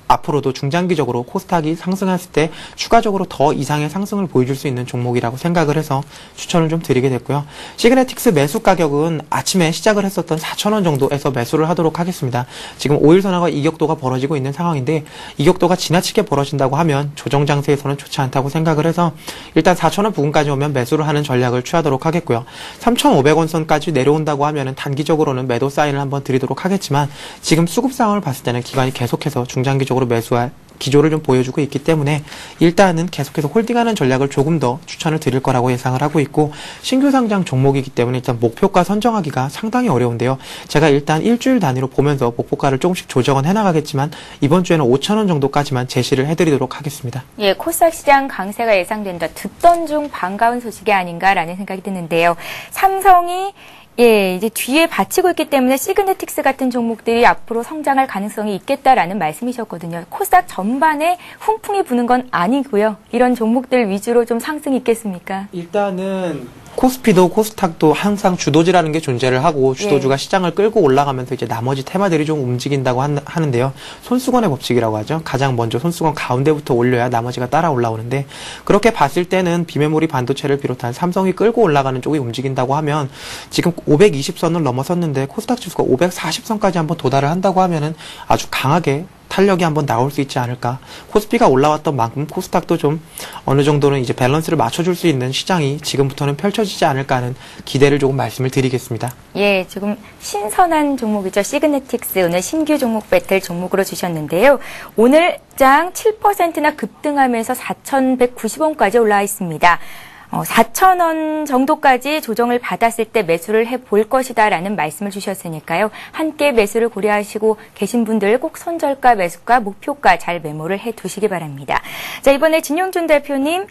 앞으로도 중장기적으로 코스닥이 상승했을 때 추가적으로 더 이상의 상승을 보여줄 수 있는 종목이라고 생각을 해서 추천을 좀 드리게 됐고요. 시그네틱스 매수 가격은 아침에 시작을 했었던 4,000원 정도에서 매수를 하도록 하겠습니다. 지금 5일선하고 이격도가 벌어지고 있는 상황인데 이격도가 지나치게 벌어진다고 하면 조정 장세에서는 좋지 않다고 생각을 해서 일단 4,000원 부근까지 오면 매수를 하는 전략을 취하도록 하겠고요. 3,500원 선까지 내려온다고 하면 단기적으로는 매도 사인을 한번 드리도록 하겠지만 지금 수급 상황을 봤을 때는 기관이 계속해서 중장기적으로 매수할 기조를 좀 보여주고 있기 때문에 일단은 계속해서 홀딩하는 전략을 조금 더 추천을 드릴 거라고 예상을 하고 있고, 신규 상장 종목이기 때문에 일단 목표가 선정하기가 상당히 어려운데요. 제가 일단 일주일 단위로 보면서 목표가를 조금씩 조정은 해나가겠지만 이번 주에는 5,000원 정도까지만 제시를 해드리도록 하겠습니다. 예, 코스닥 시장 강세가 예상된다. 듣던 중 반가운 소식이 아닌가라는 생각이 드는데요. 삼성이 이제 뒤에 받치고 있기 때문에 시그네틱스 같은 종목들이 앞으로 성장할 가능성이 있겠다라는 말씀이셨거든요. 코스닥 전반에 훈풍이 부는 건 아니고요. 이런 종목들 위주로 좀 상승이 있겠습니까? 일단은 코스피도 코스닥도 항상 주도주라는 게 존재를 하고 주도주가 시장을 끌고 올라가면서 이제 나머지 테마들이 좀 움직인다고 하는데요. 손수건의 법칙이라고 하죠. 가장 먼저 손수건 가운데부터 올려야 나머지가 따라 올라오는데, 그렇게 봤을 때는 비메모리 반도체를 비롯한 삼성이 끌고 올라가는 쪽이 움직인다고 하면 지금 520선을 넘어섰는데 코스닥 지수가 540선까지 한번 도달을 한다고 하면은 아주 강하게 탄력이 한번 나올 수 있지 않을까. 코스피가 올라왔던 만큼 코스닥도 좀 어느 정도는 이제 밸런스를 맞춰줄 수 있는 시장이 지금부터는 펼쳐지지 않을까 하는 기대를 조금 말씀을 드리겠습니다. 예, 지금 신선한 종목이죠. 시그네틱스 오늘 신규 종목 배틀 종목으로 주셨는데요. 오늘 장 7%나 급등하면서 4,190원까지 올라와 있습니다. 4,000원 정도까지 조정을 받았을 때 매수를 해볼 것이다라는 말씀을 주셨으니까요. 함께 매수를 고려하시고 계신 분들 꼭 손절가, 매수가, 목표가 잘 메모를 해두시기 바랍니다. 자, 이번에 진용준 대표님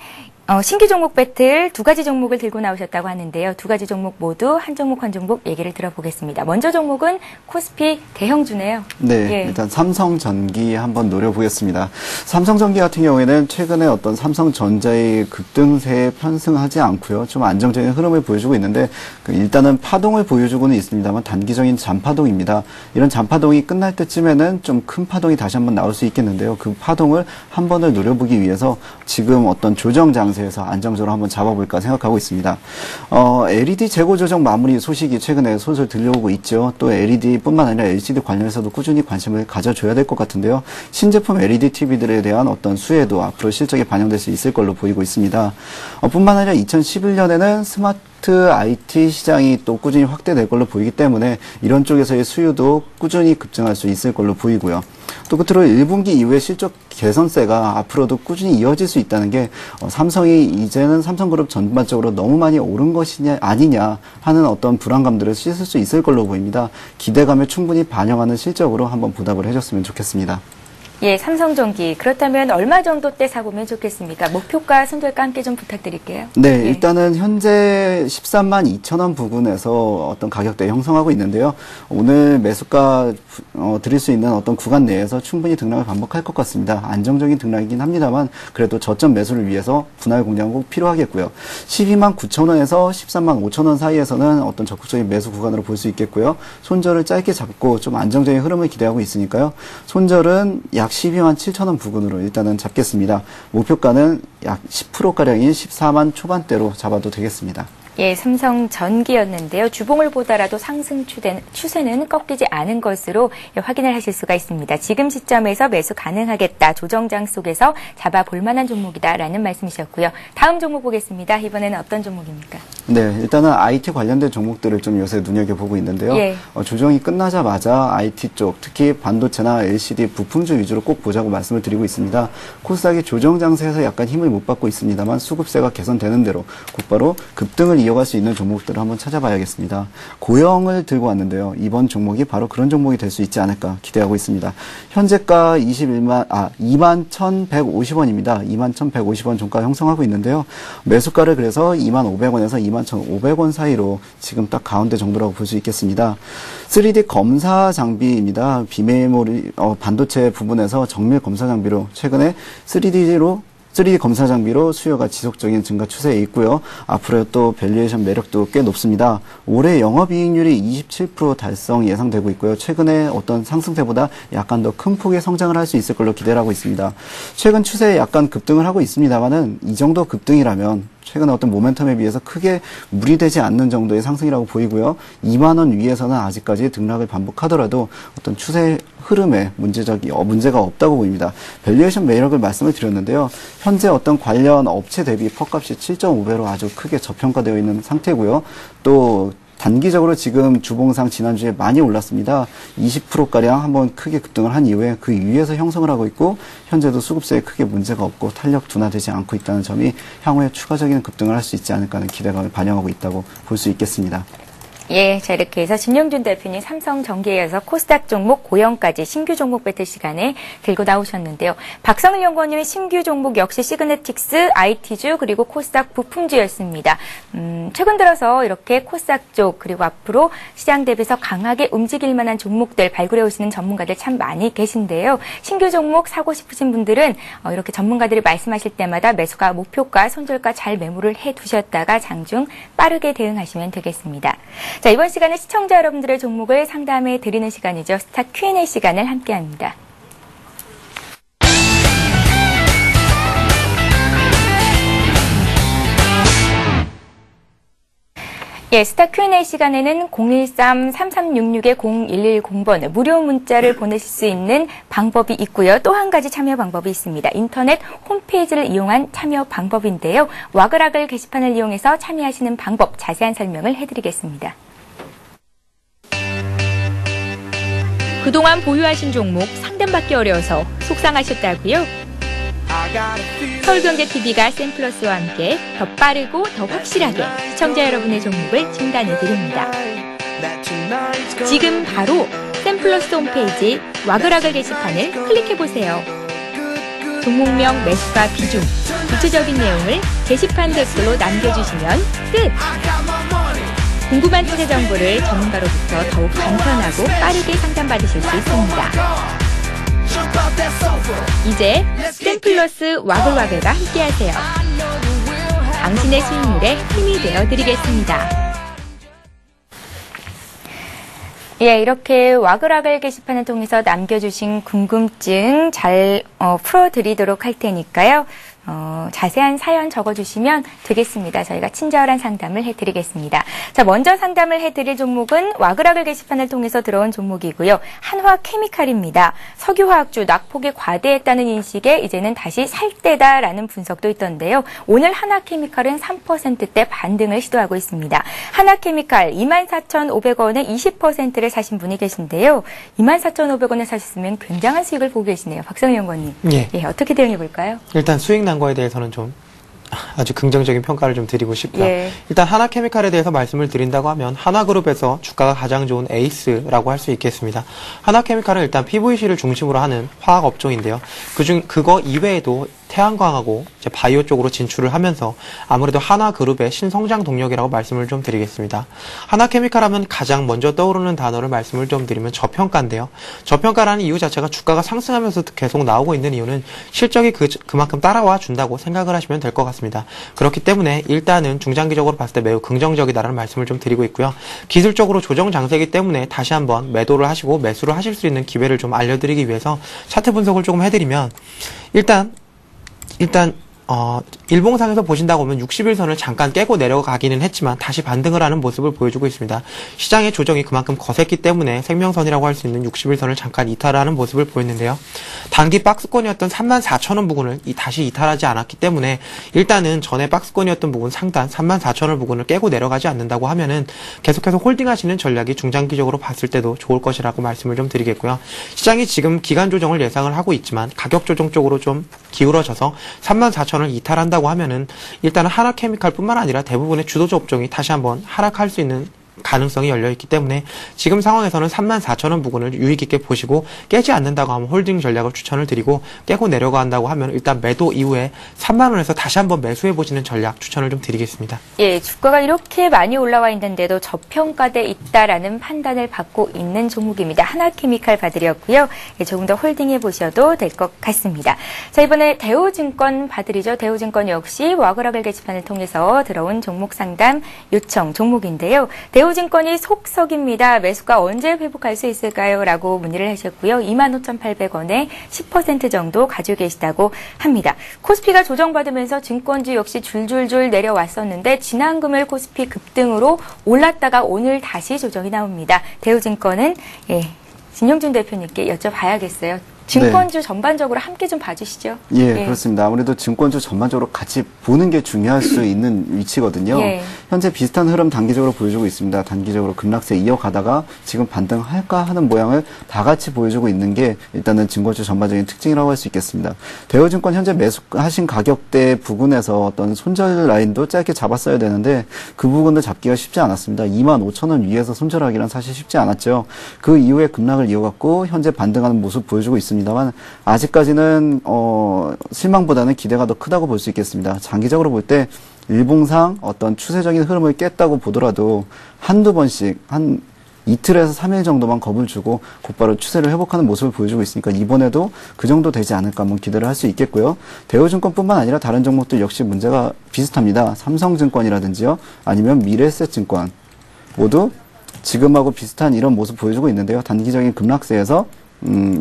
신규 종목 배틀 2가지 종목을 들고 나오셨다고 하는데요. 2가지 종목 모두 한 종목 한 종목 얘기를 들어보겠습니다. 먼저 종목은 코스피 대형주네요. 네, 일단 삼성전기 한번 노려보겠습니다. 삼성전기 같은 경우에는 최근에 어떤 삼성전자의 급등세에 편승하지 않고요. 좀 안정적인 흐름을 보여주고 있는데, 일단은 파동을 보여주고는 있습니다만 단기적인 잔파동입니다. 이런 잔파동이 끝날 때쯤에는 좀 큰 파동이 다시 한번 나올 수 있겠는데요. 그 파동을 한 번을 노려보기 위해서 지금 어떤 조정 장세에서 안정적으로 한번 잡아볼까 생각하고 있습니다. LED 재고 조정 마무리 소식이 최근에 솔솔 들려오고 있죠. 또 LED뿐만 아니라 LCD 관련해서도 꾸준히 관심을 가져줘야 될 것 같은데요. 신제품 LED TV들에 대한 어떤 수혜도 앞으로 실적에 반영될 수 있을 걸로 보이고 있습니다. 뿐만 아니라 2011년에는 스마트 IT 시장이 또 꾸준히 확대될 걸로 보이기 때문에 이런 쪽에서의 수요도 꾸준히 급증할 수 있을 걸로 보이고요. 또 끝으로 1분기 이후에 실적 개선세가 앞으로도 꾸준히 이어질 수 있다는 게 삼성이 이제는 삼성그룹 전반적으로 너무 많이 오른 것이냐 아니냐 하는 어떤 불안감들을 씻을 수 있을 걸로 보입니다. 기대감을 충분히 반영하는 실적으로 한번 보답을 해줬으면 좋겠습니다. 예, 삼성전기. 그렇다면 얼마 정도 때 사보면 좋겠습니까? 목표가, 손절가 함께 좀 부탁드릴게요. 네, 일단은 현재 13만 2천원 부근에서 어떤 가격대 형성하고 있는데요. 오늘 매수가 드릴 수 있는 어떤 구간 내에서 충분히 등락을 반복할 것 같습니다. 안정적인 등락이긴 합니다만 그래도 저점 매수를 위해서 분할 공략은 꼭 필요하겠고요. 12만 9천원에서 13만 5천원 사이에서는 어떤 적극적인 매수 구간으로 볼 수 있겠고요. 손절을 짧게 잡고 좀 안정적인 흐름을 기대하고 있으니까요. 손절은 약 12만 7천원 부근으로 일단은 잡겠습니다. 목표가는 약 10%가량인 14만 초반대로 잡아도 되겠습니다. 예, 삼성전기였는데요. 주봉을 보더라도 상승 추세는 꺾이지 않은 것으로 확인을 하실 수가 있습니다. 지금 시점에서 매수 가능하겠다. 조정장 속에서 잡아볼 만한 종목이다라는 말씀이셨고요. 다음 종목 보겠습니다. 이번에는 어떤 종목입니까? 네, 일단은 IT 관련된 종목들을 좀 요새 눈여겨보고 있는데요. 조정이 끝나자마자 IT 쪽, 특히 반도체나 LCD 부품주 위주로 꼭 보자고 말씀을 드리고 있습니다. 코스닥이 조정 장세에서 약간 힘을 못 받고 있습니다만 수급세가 개선되는 대로 곧바로 급등을 이어갈 수 있는 종목들을 한번 찾아봐야겠습니다. 고영을 들고 왔는데요. 이번 종목이 바로 그런 종목이 될 수 있지 않을까 기대하고 있습니다. 현재가 21,150원입니다. 21,150원 종가 형성하고 있는데요. 매수가를 그래서 25,000원에서 21,500원 사이로 지금 딱 가운데 정도라고 볼 수 있겠습니다. 3D 검사 장비입니다. 비메모리 반도체 부분에서 정밀 검사 장비로 최근에 3D 검사 장비로 수요가 지속적인 증가 추세에 있고요. 앞으로 또 밸류에이션 매력도 꽤 높습니다. 올해 영업이익률이 27% 달성 예상되고 있고요. 최근에 어떤 상승세보다 약간 더 큰 폭의 성장을 할 수 있을 걸로 기대를 하고 있습니다. 최근 추세에 약간 급등을 하고 있습니다만은 이 정도 급등이라면 최근 어떤 모멘텀에 비해서 크게 무리되지 않는 정도의 상승이라고 보이고요. 2만 원 위에서는 아직까지 등락을 반복하더라도 어떤 추세 흐름에 문제가 없다고 보입니다. 밸류에이션 매력을 말씀을 드렸는데요. 현재 어떤 관련 업체 대비 퍽값이 7.5배로 아주 크게 저평가되어 있는 상태고요. 또 단기적으로 지금 주봉상 지난주에 많이 올랐습니다. 20%가량 한번 크게 급등을 한 이후에 그 위에서 형성을 하고 있고 현재도 수급세에 크게 문제가 없고 탄력 둔화되지 않고 있다는 점이 향후에 추가적인 급등을 할 수 있지 않을까 하는 기대감을 반영하고 있다고 볼 수 있겠습니다. 예, 자 이렇게 해서 진영준 대표님 삼성전기에 이어서 코스닥 종목 고영까지 신규 종목 배틀 시간에 들고 나오셨는데요. 박성일 연구원님의 신규 종목 역시 시그네틱스, IT주 그리고 코스닥 부품주였습니다. 최근 들어서 이렇게 코스닥 쪽 그리고 앞으로 시장 대비해서 강하게 움직일 만한 종목들 발굴해 오시는 전문가들 참 많이 계신데요. 신규 종목 사고 싶으신 분들은 이렇게 전문가들이 말씀하실 때마다 매수가 목표가 손절가 잘 메모를 해두셨다가 장중 빠르게 대응하시면 되겠습니다. 자, 이번 시간에 시청자 여러분들의 종목을 상담해 드리는 시간이죠. 스타 Q&A 시간을 함께합니다. 예, 스타 Q&A 시간에는 013-3366-0110번 무료 문자를 보내실 수 있는 방법이 있고요. 또 한 가지 참여 방법이 있습니다. 인터넷 홈페이지를 이용한 참여 방법인데요. 와글와글 게시판을 이용해서 참여하시는 방법 자세한 설명을 해드리겠습니다. 그동안 보유하신 종목 상담받기 어려워서 속상하셨다고요? 서울경제TV가 샘플러스와 함께 더 빠르고 더 확실하게 시청자 여러분의 종목을 진단해드립니다. 지금 바로 샘플러스 홈페이지 와글와글 게시판을 클릭해보세요. 종목명, 매수가, 비중, 구체적인 내용을 게시판 댓글로 남겨주시면 끝! 궁금한 투자 정보를 전문가로부터 더욱 간편하고 빠르게 상담받으실 수 있습니다. 이제 샘플러스 와글와글과 함께하세요. 당신의 수익률에 힘이 되어드리겠습니다. 예, 이렇게 와글와글 게시판을 통해서 남겨주신 궁금증 잘 풀어드리도록 할 테니까요. 자세한 사연 적어주시면 되겠습니다. 저희가 친절한 상담을 해드리겠습니다. 자, 먼저 상담을 해드릴 종목은 와글와글 게시판을 통해서 들어온 종목이고요. 한화케미칼입니다. 석유화학주 낙폭이 과대했다는 인식에 이제는 다시 살 때다라는 분석도 있던데요. 오늘 한화케미칼은 3%대 반등을 시도하고 있습니다. 한화케미칼 24,500원에 20%를 사신 분이 계신데요. 24,500원에 사셨으면 굉장한 수익을 보고 계시네요. 박성일 연구원님. 예. 예, 어떻게 대응해볼까요? 일단 수익 난 거에 대해서는 좀 아주 긍정적인 평가를 좀 드리고 싶고요. 예. 일단 하나케미칼에 대해서 말씀을 드린다고 하면 하나그룹에서 주가가 가장 좋은 에이스라고 할 수 있겠습니다. 하나케미칼은 일단 PVC를 중심으로 하는 화학 업종인데요. 그거 이외에도 태양광하고 이제 바이오 쪽으로 진출을 하면서 아무래도 하나그룹의 신성장 동력이라고 말씀을 좀 드리겠습니다. 하나케미칼 하면 가장 먼저 떠오르는 단어를 말씀을 좀 드리면 저평가인데요. 저평가라는 이유 자체가 주가가 상승하면서 계속 나오고 있는 이유는 실적이 그만큼 따라와 준다고 생각을 하시면 될 것 같습니다. 그렇기 때문에 일단은 중장기적으로 봤을 때 매우 긍정적이다라는 말씀을 좀 드리고 있고요. 기술적으로 조정 장세이기 때문에 다시 한번 매도를 하시고 매수를 하실 수 있는 기회를 좀 알려드리기 위해서 차트 분석을 조금 해드리면 일단 일봉상에서 보신다고 하면 60일선을 잠깐 깨고 내려가기는 했지만 다시 반등을 하는 모습을 보여주고 있습니다. 시장의 조정이 그만큼 거셌기 때문에 생명선이라고 할 수 있는 60일선을 잠깐 이탈하는 모습을 보였는데요. 단기 박스권이었던 34,000원 부근을 다시 이탈하지 않았기 때문에 일단은 전에 박스권이었던 부분 상단 34,000원 부근을 깨고 내려가지 않는다고 하면은 계속해서 홀딩하시는 전략이 중장기적으로 봤을 때도 좋을 것이라고 말씀을 좀 드리겠고요. 시장이 지금 기간 조정을 예상을 하고 있지만 가격 조정 쪽으로 좀 기울어져서 34,000원을 이탈한다고 하면은 일단은 하나케미칼뿐만 아니라 대부분의 주도주 업종이 다시 한번 하락할 수 있는 가능성이 열려있기 때문에 지금 상황에서는 34,000원 부근을 유의 깊게 보시고 깨지 않는다고 하면 홀딩 전략을 추천을 드리고 깨고 내려간다고 하면 일단 매도 이후에 3만원에서 다시 한번 매수해보시는 전략 추천을 좀 드리겠습니다. 예, 주가가 이렇게 많이 올라와 있는데도 저평가돼 있다라는 판단을 받고 있는 종목입니다. 하나케미칼 봐드렸고요. 예, 조금 더 홀딩해 보셔도 될 것 같습니다. 자, 이번에 대우증권 봐드리죠. 대우증권 역시 와글와글 게시판을 통해서 들어온 종목 상담 요청 종목인데요. 대우증권이 속석입니다. 매수가 언제 회복할 수 있을까요? 라고 문의를 하셨고요. 25,800원에 10% 정도 가지고 계시다고 합니다. 코스피가 조정받으면서 증권주 역시 줄줄줄 내려왔었는데 지난 금요일 코스피 급등으로 올랐다가 오늘 다시 조정이 나옵니다. 대우증권은 진영준 대표님께 여쭤봐야겠어요. 증권주 전반적으로 함께 좀 봐주시죠. 예, 그렇습니다. 아무래도 증권주 전반적으로 같이 보는 게 중요할 수 있는 위치거든요. 현재 비슷한 흐름 단기적으로 보여주고 있습니다. 단기적으로 급락세 이어가다가 지금 반등할까 하는 모양을 다 같이 보여주고 있는 게 일단은 증권주 전반적인 특징이라고 할 수 있겠습니다. 대우증권 현재 매수하신 가격대 부근에서 어떤 손절 라인도 짧게 잡았어야 되는데 그 부분도 잡기가 쉽지 않았습니다. 25,000원 위에서 손절하기란 사실 쉽지 않았죠. 그 이후에 급락을 이어갔고 현재 반등하는 모습 보여주고 있습니다만 아직까지는 실망보다는 기대가 더 크다고 볼 수 있겠습니다. 장기적으로 볼 때 일봉상 어떤 추세적인 흐름을 깼다고 보더라도 한두 번씩 한 이틀에서 3일 정도만 겁을 주고 곧바로 추세를 회복하는 모습을 보여주고 있으니까 이번에도 그 정도 되지 않을까 한번 기대를 할 수 있겠고요. 대우증권뿐만 아니라 다른 종목들 역시 문제가 비슷합니다. 삼성증권이라든지요. 아니면 미래에셋증권 모두 지금하고 비슷한 이런 모습 보여주고 있는데요. 단기적인 급락세에서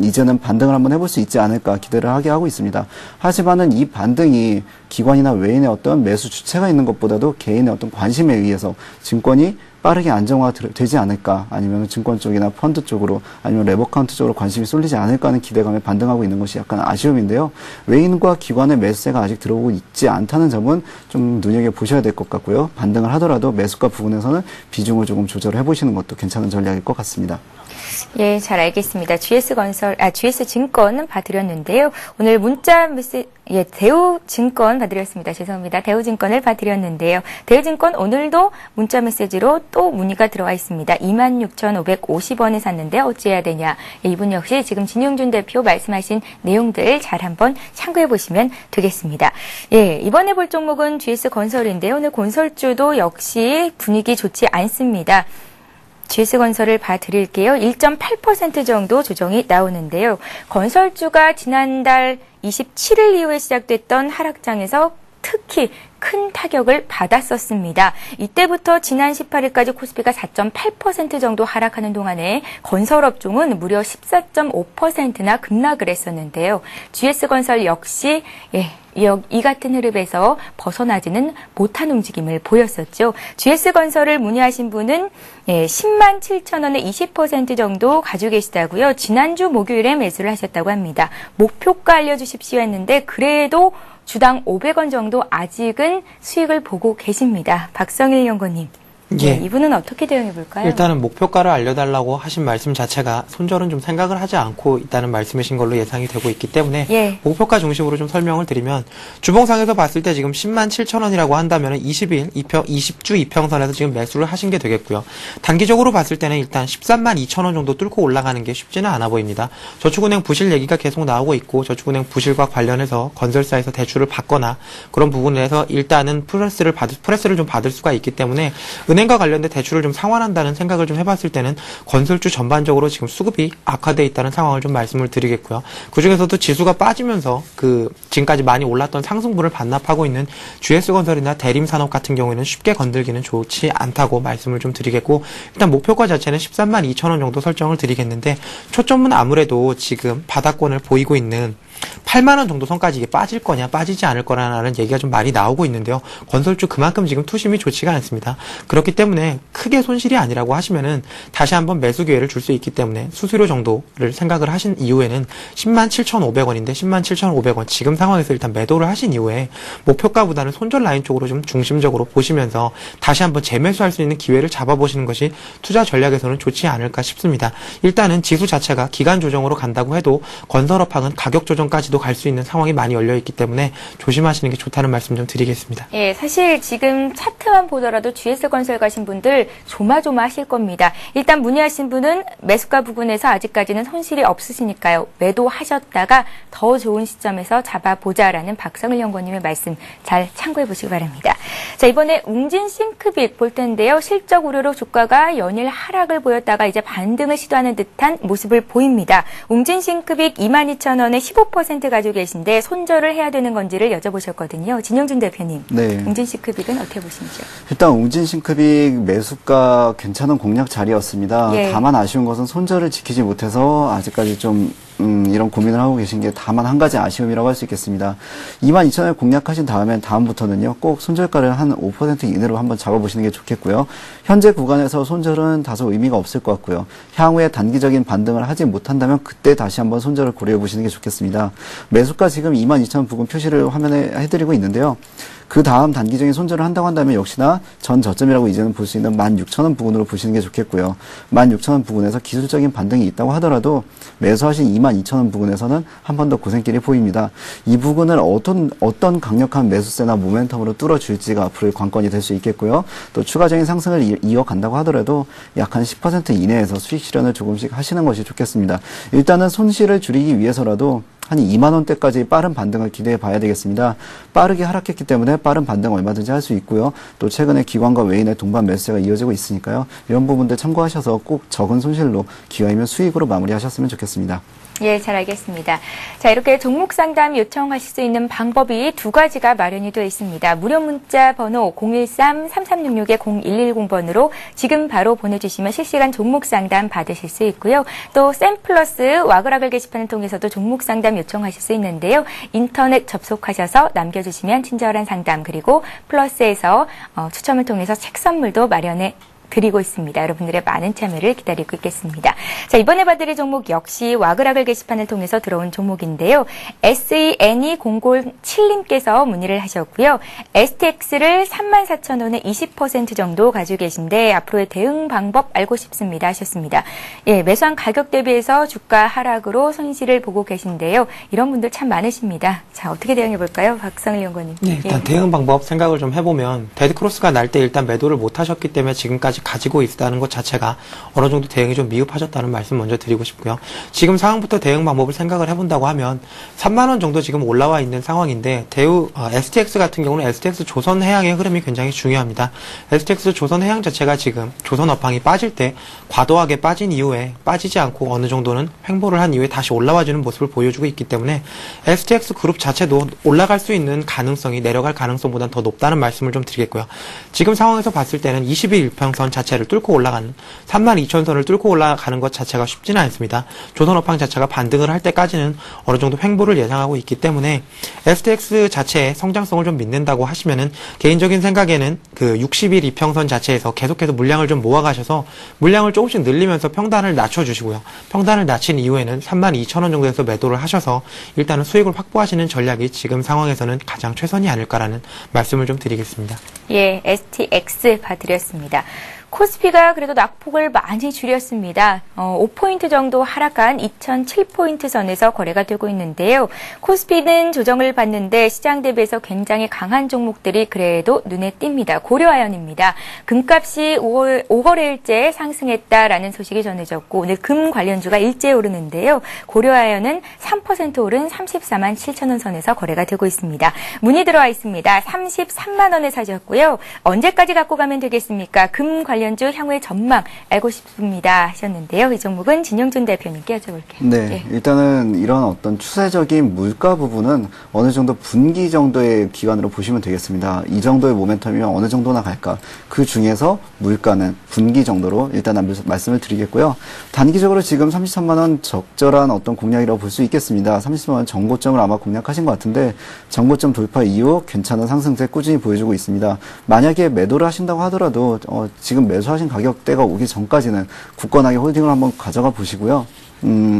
이제는 반등을 한번 해볼 수 있지 않을까 기대를 하게 하고 있습니다. 하지만은 이 반등이 기관이나 외인의 어떤 매수 주체가 있는 것보다도 개인의 어떤 관심에 의해서 증권이 빠르게 안정화되지 않을까, 아니면 증권 쪽이나 펀드 쪽으로, 아니면 레버카운트 쪽으로 관심이 쏠리지 않을까 하는 기대감에 반등하고 있는 것이 약간 아쉬움인데요. 외인과 기관의 매수세가 아직 들어오고 있지 않다는 점은 좀 눈여겨보셔야 될 것 같고요. 반등을 하더라도 매수가 부분에서는 비중을 조금 조절해 보시는 것도 괜찮은 전략일 것 같습니다. 예, 잘 알겠습니다. GS증권 봐드렸는데요. 오늘 문자 메시지, 대우증권 봐드렸습니다. 죄송합니다. 대우증권을 봐드렸는데요. 대우증권 오늘도 문자 메시지로 또 문의가 들어와 있습니다. 26,550원에 샀는데 어찌해야 되냐. 이분 역시 지금 진용준 대표 말씀하신 내용들 잘 한번 참고해 보시면 되겠습니다. 예, 이번에 볼 종목은 GS건설인데요. 오늘 건설주도 역시 분위기 좋지 않습니다. GS건설을 봐드릴게요. 1.8% 정도 조정이 나오는데요. 건설주가 지난달 27일 이후에 시작됐던 하락장에서 특히 큰 타격을 받았었습니다. 이때부터 지난 18일까지 코스피가 4.8% 정도 하락하는 동안에 건설업종은 무려 14.5%나 급락을 했었는데요. GS건설 역시 이 같은 흐름에서 벗어나지는 못한 움직임을 보였었죠. GS건설을 문의하신 분은 10만 7천 원에 20% 정도 가지고 계시다고요. 지난주 목요일에 매수를 하셨다고 합니다. 목표가 알려주십시오 했는데 그래도 주당 500원 정도 아직은 수익을 보고 계십니다. 박성일 연구원님. 예. 이분은 어떻게 대응해 볼까요? 일단은 목표가를 알려달라고 하신 말씀 자체가 손절은 좀 생각을 하지 않고 있다는 말씀이신 걸로 예상이 되고 있기 때문에 목표가 중심으로 좀 설명을 드리면 주봉상에서 봤을 때 지금 10만 7천 원이라고 한다면 20주 이평선에서 지금 매수를 하신 게 되겠고요. 단기적으로 봤을 때는 일단 13만 2천 원 정도 뚫고 올라가는 게 쉽지는 않아 보입니다. 저축은행 부실 얘기가 계속 나오고 있고 저축은행 부실과 관련해서 건설사에서 대출을 받거나 그런 부분에서 일단은 프레스를 좀 받을 수가 있기 때문에 은행과 관련된 대출을 좀 상환한다는 생각을 좀 해봤을 때는 건설주 전반적으로 지금 수급이 악화되어 있다는 상황을 좀 말씀을 드리겠고요. 그중에서도 지수가 빠지면서 지금까지 많이 올랐던 상승분을 반납하고 있는 GS건설이나 대림산업 같은 경우에는 쉽게 건들기는 좋지 않다고 말씀을 좀 드리겠고, 일단 목표가 자체는 13만 2천 원 정도 설정을 드리겠는데 초점은 아무래도 지금 바닥권을 보이고 있는 8만 원 정도 선까지 이게 빠질 거냐 빠지지 않을 거냐라는 얘기가 좀 많이 나오고 있는데요. 건설주 그만큼 지금 투심이 좋지가 않습니다. 그렇기 때문에 크게 손실이 아니라고 하시면은 다시 한번 매수 기회를 줄 수 있기 때문에 수수료 정도를 생각을 하신 이후에는 10만 7,500원인데 10만 7,500원 지금 상황에서 일단 매도를 하신 이후에 목표가보다는 손절 라인 쪽으로 좀 중심적으로 보시면서 다시 한번 재매수할 수 있는 기회를 잡아보시는 것이 투자 전략에서는 좋지 않을까 싶습니다. 일단은 지수 자체가 기간 조정으로 간다고 해도 건설업황은 가격 조정까지도 갈 수 있는 상황이 많이 열려있기 때문에 조심하시는 게 좋다는 말씀 좀 드리겠습니다. 예, 사실 지금 차트만 보더라도 GS건설 가신 분들 조마조마하실 겁니다. 일단 문의하신 분은 매수가 부분에서 아직까지는 손실이 없으시니까요. 매도하셨다가 더 좋은 시점에서 잡아보자라는 박성일 연구원님의 말씀 잘 참고해 보시기 바랍니다. 자, 이번에 웅진싱크빅 볼 텐데요. 실적 우려로 주가가 연일 하락을 보였다가 이제 반등을 시도하는 듯한 모습을 보입니다. 웅진싱크빅 22,000원에 15% 가지고 계신데 손절을 해야 되는 건지를 여쭤보셨거든요. 진영준 대표님. 네. 웅진싱크빅은 어떻게 보시는지요? 일단 웅진싱크빅 매수가 괜찮은 공략 자리였습니다. 다만 아쉬운 것은 손절을 지키지 못해서 아직까지 좀 이런 고민을 하고 계신 게 다만 한 가지 아쉬움이라고 할 수 있겠습니다. 22,000원을 공략하신 다음엔 다음부터는요, 꼭 손절가를 한 5% 이내로 한번 잡아보시는 게 좋겠고요. 현재 구간에서 손절은 다소 의미가 없을 것 같고요. 향후에 단기적인 반등을 하지 못한다면 그때 다시 한번 손절을 고려해 보시는 게 좋겠습니다. 매수가 지금 22,000원 부근 표시를 화면에 해드리고 있는데요. 그 다음 단기적인 손절을 한다고 한다면 역시나 전 저점이라고 이제는 볼 수 있는 16,000원 부근으로 보시는 게 좋겠고요. 16,000원 부근에서 기술적인 반등이 있다고 하더라도 매수하신 22,000원 부근에서는 한 번 더 고생길이 보입니다. 이 부근을 어떤 강력한 매수세나 모멘텀으로 뚫어줄지가 앞으로의 관건이 될 수 있겠고요. 또 추가적인 상승을 이어간다고 하더라도 약 한 10% 이내에서 수익 실현을 조금씩 하시는 것이 좋겠습니다. 일단은 손실을 줄이기 위해서라도 한 2만 원대까지 빠른 반등을 기대해 봐야 되겠습니다. 빠르게 하락했기 때문에 빠른 반등 얼마든지 할 수 있고요. 또 최근에 기관과 외인의 동반 매수세가 이어지고 있으니까요. 이런 부분들 참고하셔서 꼭 적은 손실로 기왕이면 수익으로 마무리하셨으면 좋겠습니다. 예, 잘 알겠습니다. 자, 이렇게 종목 상담 요청하실 수 있는 방법이 두 가지가 마련이 되어 있습니다. 무료 문자 번호 013-3366-0110번으로 지금 바로 보내주시면 실시간 종목 상담 받으실 수 있고요. 또 샘플러스 와그라글 게시판을 통해서도 종목 상담 요청하실 수 있는데요. 인터넷 접속하셔서 남겨주시면 친절한 상담 그리고 플러스에서 추첨을 통해서 책 선물도 마련해 드리고 있습니다. 여러분들의 많은 참여를 기다리고 있겠습니다. 자, 이번에 봐드릴 종목 역시 와그라글 게시판을 통해서 들어온 종목인데요. SENE007님께서 문의를 하셨고요. STX를 34,000원에 20% 정도 가지고 계신데 앞으로의 대응 방법 알고 싶습니다 하셨습니다. 예, 매수한 가격 대비해서 주가 하락으로 손실을 보고 계신데요. 이런 분들 참 많으십니다. 자, 어떻게 대응해 볼까요? 박성일 연구원님. 네, 일단 대응 방법 생각을 좀 해보면 데드크로스가 날 때 일단 매도를 못 하셨기 때문에 지금까지 가지고 있다는 것 자체가 어느 정도 대응이 좀 미흡하셨다는 말씀 먼저 드리고 싶고요. 지금 상황부터 대응 방법을 생각을 해본다고 하면 3만 원 정도 지금 올라와 있는 상황인데 STX 같은 경우는 STX 조선해양의 흐름이 굉장히 중요합니다. STX 조선해양 자체가 지금 조선업황이 빠질 때 과도하게 빠진 이후에 빠지지 않고 어느 정도는 횡보를 한 이후에 다시 올라와주는 모습을 보여주고 있기 때문에 STX 그룹 자체도 올라갈 수 있는 가능성이 내려갈 가능성보다는 더 높다는 말씀을 좀 드리겠고요. 지금 상황에서 봤을 때는 21일평선 자체를 뚫고 올라가는 32,000선을 뚫고 올라가는 것 자체가 쉽지는 않습니다. 조선업황 자체가 반등을 할 때까지는 어느 정도 횡보를 예상하고 있기 때문에 STX 자체의 성장성을 좀 믿는다고 하시면은 개인적인 생각에는 그 60일 이평선 자체에서 계속해서 물량을 좀 모아가셔서 물량을 조금씩 늘리면서 평단을 낮춰주시고요. 평단을 낮춘 이후에는 32,000원 정도에서 매도를 하셔서 일단은 수익을 확보하시는 전략이 지금 상황에서는 가장 최선이 아닐까라는 말씀을 좀 드리겠습니다. 예, STX 봐드렸습니다. 코스피가 그래도 낙폭을 많이 줄였습니다. 5포인트 정도 하락한 2007포인트 선에서 거래가 되고 있는데요. 코스피는 조정을 받는데 시장 대비해서 굉장히 강한 종목들이 그래도 눈에 띕니다. 고려아연입니다. 금값이 5거래일째 상승했다라는 소식이 전해졌고 오늘 금 관련주가 일제에 오르는데요. 고려아연은 3% 오른 34만 7천원 선에서 거래가 되고 있습니다. 문의 들어와 있습니다. 33만 원에 사셨고요. 언제까지 갖고 가면 되겠습니까? 금 관련주 향후의 전망 알고 싶습니다 하셨는데요. 이 종목은 진영준 대표님께 여쭤볼게요. 네, 예. 일단은 이런 어떤 추세적인 물가 부분은 어느 정도 분기 정도의 기간으로 보시면 되겠습니다. 이 정도의 모멘텀이면 어느 정도나 갈까? 그 중에서 물가는 분기 정도로 일단 말씀을 드리겠고요. 단기적으로 지금 33만 원 적절한 어떤 공략이라고 볼 수 있겠습니다. 33만 원 정고점을 아마 공략하신 것 같은데 정고점 돌파 이후 괜찮은 상승세 꾸준히 보여주고 있습니다. 만약에 매도를 하신다고 하더라도 지금 매수하신 가격대가 오기 전까지는 굳건하게 홀딩을 한번 가져가 보시고요.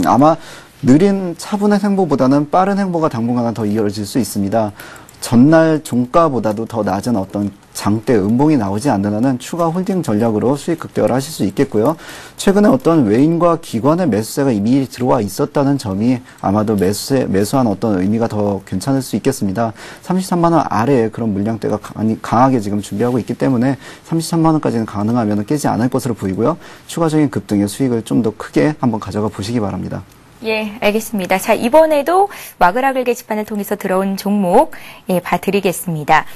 아마 느린 차분한 행보보다는 빠른 행보가 당분간은 더 이어질 수 있습니다. 전날 종가보다도 더 낮은 어떤 장대 음봉이 나오지 않는 한은 추가 홀딩 전략으로 수익 극대화를 하실 수 있겠고요. 최근에 어떤 외인과 기관의 매수세가 이미 들어와 있었다는 점이 아마도 매수한 어떤 의미가 더 괜찮을 수 있겠습니다. 33만 원 아래에 그런 물량대가 강하게 지금 준비하고 있기 때문에 33만 원까지는 가능하면 깨지 않을 것으로 보이고요. 추가적인 급등의 수익을 좀 더 크게 한번 가져가 보시기 바랍니다. 예, 알겠습니다. 자, 이번에도 와그라글 게시판을 통해서 들어온 종목, 예, 봐드리겠습니다.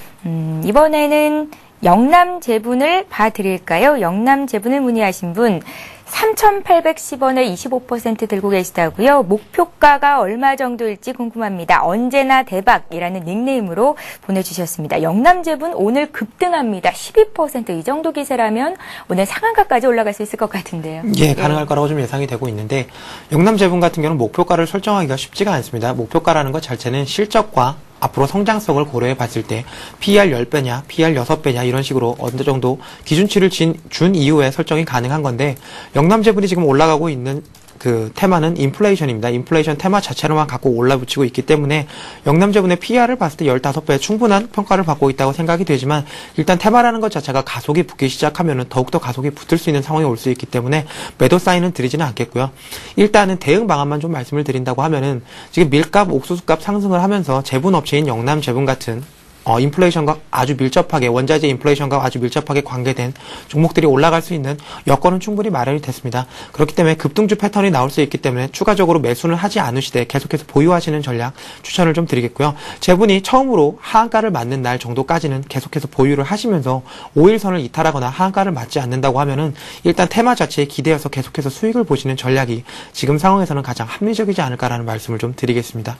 이번에는 영남제분을 봐드릴까요? 영남제분을 문의하신 분, 3,810원에 25% 들고 계시다고요? 목표가가 얼마 정도일지 궁금합니다. 언제나 대박이라는 닉네임으로 보내주셨습니다. 영남제분 오늘 급등합니다. 12%. 이 정도 기세라면 오늘 상한가까지 올라갈 수 있을 것 같은데요. 예, 가능할 거라고 좀 예상이 되고 있는데 영남제분 같은 경우는 목표가를 설정하기가 쉽지가 않습니다. 목표가라는 것 자체는 실적과 앞으로 성장성을 고려해 봤을 때 PER 10배냐, PER 6배냐 이런 식으로 어느 정도 기준치를 준 이후에 설정이 가능한 건데 영남제분이 지금 올라가고 있는 그 테마는 인플레이션입니다. 인플레이션 테마 자체로만 갖고 올라붙이고 있기 때문에 영남제분의 PER을 봤을 때 15배 충분한 평가를 받고 있다고 생각이 되지만 일단 테마라는 것 자체가 가속이 붙기 시작하면 더욱더 가속이 붙을 수 있는 상황이 올 수 있기 때문에 매도 사인은 드리지는 않겠고요. 일단은 대응 방안만 좀 말씀을 드린다고 하면은 지금 밀값, 옥수수값 상승을 하면서 제분업체인 영남제분 같은 인플레이션과 아주 밀접하게 원자재 인플레이션과 아주 밀접하게 관계된 종목들이 올라갈 수 있는 여건은 충분히 마련이 됐습니다. 그렇기 때문에 급등주 패턴이 나올 수 있기 때문에 추가적으로 매수는 하지 않으시되 계속해서 보유하시는 전략 추천을 좀 드리겠고요. 제분이 처음으로 하한가를 맞는 날 정도까지는 계속해서 보유를 하시면서 5일선을 이탈하거나 하한가를 맞지 않는다고 하면은 일단 테마 자체에 기대어서 계속해서 수익을 보시는 전략이 지금 상황에서는 가장 합리적이지 않을까라는 말씀을 좀 드리겠습니다.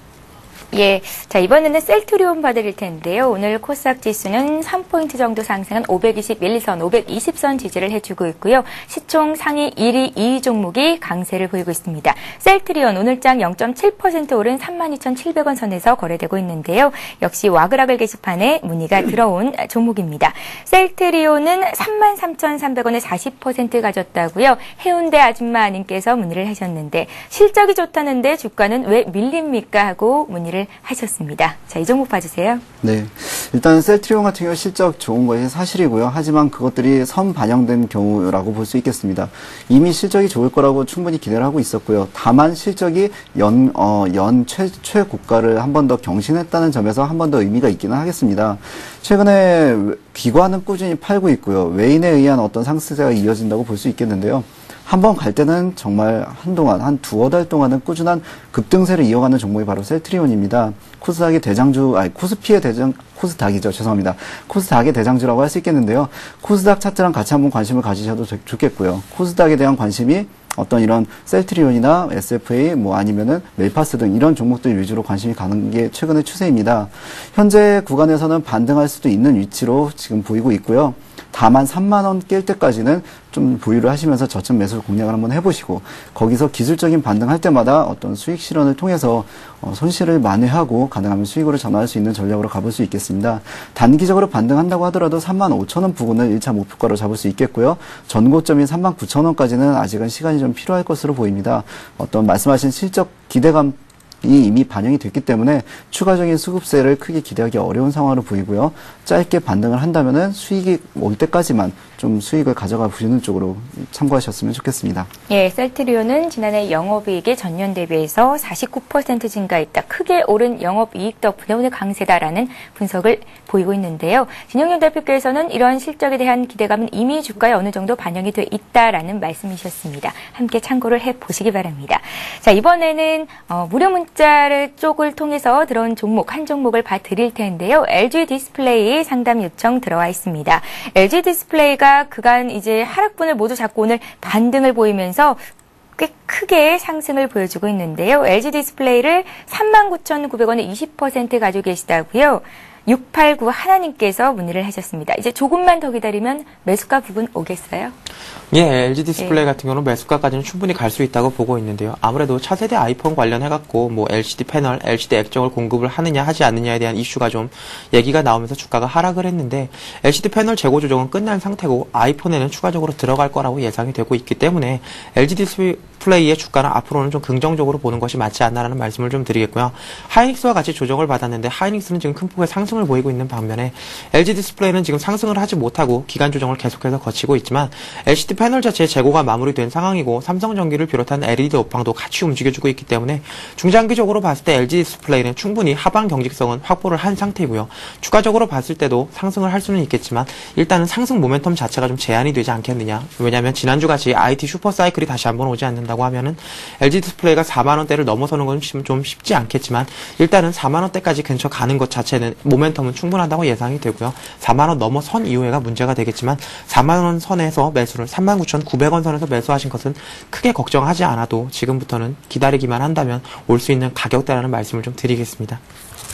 예. 자, 이번에는 셀트리온 봐드릴 텐데요. 오늘 코스닥 지수는 3포인트 정도 상승한 521선, 520선 지지를 해주고 있고요. 시총 상위 1위 2위 종목이 강세를 보이고 있습니다. 셀트리온 오늘장 0.7% 오른 32,700원 선에서 거래되고 있는데요. 역시 와그라글 게시판에 문의가 들어온 종목입니다. 셀트리온은 33,300원에 40% 가졌다고요. 해운대 아줌마님께서 문의를 하셨는데 실적이 좋다는데 주가는 왜 밀립니까? 하고 문의를 하셨습니다. 자, 이 종목 봐주세요. 네. 일단 셀트리온 같은 경우 실적 좋은 것이 사실이고요. 하지만 그것들이 선반영된 경우라고 볼 수 있겠습니다. 이미 실적이 좋을 거라고 충분히 기대를 하고 있었고요. 다만 실적이 연 최고가를 한 번 더 경신했다는 점에서 한 번 더 의미가 있기는 하겠습니다. 최근에 기관은 꾸준히 팔고 있고요. 외인에 의한 어떤 상승세가 이어진다고 볼 수 있겠는데요. 한번 갈 때는 정말 한동안, 한 두어 달 동안은 꾸준한 급등세를 이어가는 종목이 바로 셀트리온입니다. 코스닥의 대장주라고 할 수 있겠는데요. 코스닥 차트랑 같이 한번 관심을 가지셔도 좋겠고요. 코스닥에 대한 관심이 어떤 이런 셀트리온이나 SFA 아니면은 멜파스 등 이런 종목들 위주로 관심이 가는 게 최근의 추세입니다. 현재 구간에서는 반등할 수도 있는 위치로 지금 보이고 있고요. 다만 3만원 깰 때까지는 좀 보유를 하시면서 저점 매수 공략을 한번 해보시고 거기서 기술적인 반등할 때마다 어떤 수익 실현을 통해서 손실을 만회하고 가능하면 수익으로 전환할 수 있는 전략으로 가볼 수 있겠습니다. 단기적으로 반등한다고 하더라도 35,000원 부근을 1차 목표가로 잡을 수 있겠고요. 전고점인 39,000원까지는 아직은 시간이 좀 필요할 것으로 보입니다. 어떤 말씀하신 실적 기대감 이미 반영이 됐기 때문에 추가적인 수급세를 크게 기대하기 어려운 상황으로 보이고요. 짧게 반등을 한다면은 수익이 올 때까지만 좀 수익을 가져가 보시는 쪽으로 참고하셨으면 좋겠습니다. 예, 셀트리온은 지난해 영업이익이 전년 대비해서 49% 증가했다. 크게 오른 영업이익 덕분에 오늘 강세다라는 분석을 보이고 있는데요. 진영윤 대표께서는 이런 실적에 대한 기대감은 이미 주가에 어느 정도 반영이 돼 있다라는 말씀이셨습니다. 함께 참고를 해보시기 바랍니다. 자, 이번에는 무료 문자를 쪽을 통해서 들어온 종목, 한 종목을 봐드릴 텐데요. LG 디스플레이 상담 요청 들어와 있습니다. LG 디스플레이가 그간 이제 하락분을 모두 잡고 오늘 반등을 보이면서 꽤 크게 상승을 보여주고 있는데요. LG 디스플레이를 39,900원에 20% 가지고 계시다고요. 689 하나님께서 문의를 하셨습니다. 이제 조금만 더 기다리면 매수가 부근 오겠어요? 예, LG 디스플레이 같은 경우는 매수가까지는 충분히 갈 수 있다고 보고 있는데요. 아무래도 차세대 아이폰 관련해갖고 LCD 패널, LCD 액정을 공급을 하느냐 하지 않느냐에 대한 이슈가 좀 얘기가 나오면서 주가가 하락을 했는데 LCD 패널 재고 조정은 끝난 상태고 아이폰에는 추가적으로 들어갈 거라고 예상이 되고 있기 때문에 LG 디스플레이의 주가는 앞으로는 좀 긍정적으로 보는 것이 맞지 않나라는 말씀을 좀 드리겠고요. 하이닉스와 같이 조정을 받았는데 하이닉스는 지금 큰 폭의 상승을 보이고 있는 반면에 LG 디스플레이는 지금 상승을 하지 못하고 기간 조정을 계속해서 거치고 있지만 LCD 패널 자체의 재고가 마무리된 상황이고 삼성전기를 비롯한 LED 업황도 같이 움직여주고 있기 때문에 중장기적으로 봤을 때 LG 디스플레이는 충분히 하방 경직성은 확보를 한 상태이고요. 추가적으로 봤을 때도 상승을 할 수는 있겠지만 일단은 상승 모멘텀 자체가 좀 제한이 되지 않겠느냐. 왜냐하면 지난주같이 IT 슈퍼 사이클이 다시 한번 오지 않는다고 하면은 LG 디스플레이가 4만원대를 넘어서는 건 좀 쉽지 않겠지만 일단은 4만원대까지 근처 가는 것 자체는 모멘텀은 충분하다고 예상이 되고요. 4만 원 넘어선 이후에가 문제가 되겠지만 4만 원 선에서 매수를 39,900원 선에서 매수하신 것은 크게 걱정하지 않아도 지금부터는 기다리기만 한다면 올 수 있는 가격대라는 말씀을 좀 드리겠습니다.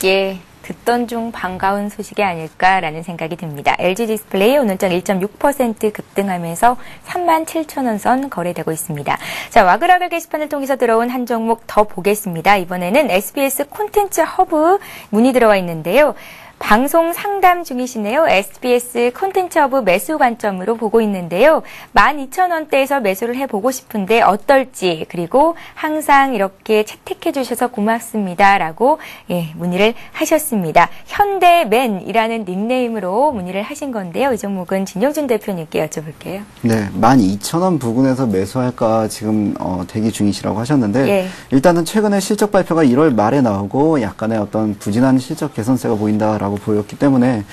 예. 듣던 중 반가운 소식이 아닐까라는 생각이 듭니다. LG 디스플레이 오늘장 1.6% 급등하면서 37,000원 선 거래되고 있습니다. 자, 와그라글 게시판을 통해서 들어온 한 종목 더 보겠습니다. 이번에는 SBS 콘텐츠 허브 문의 들어와 있는데요. 방송 상담 중이시네요. SBS 콘텐츠 허브 매수 관점으로 보고 있는데요. 12,000원대에서 매수를 해보고 싶은데 어떨지, 그리고 항상 이렇게 채택해 주셔서 고맙습니다 라고 문의를 하셨습니다. 현대맨이라는 닉네임으로 문의를 하신 건데요. 이 종목은 진용준 대표님께 여쭤볼게요. 네, 12,000원 부근에서 매수할까 지금 대기 중이시라고 하셨는데 예. 일단은 최근에 실적 발표가 1월 말에 나오고 약간의 어떤 부진한 실적 개선세가 보인다라고 보였기 때문에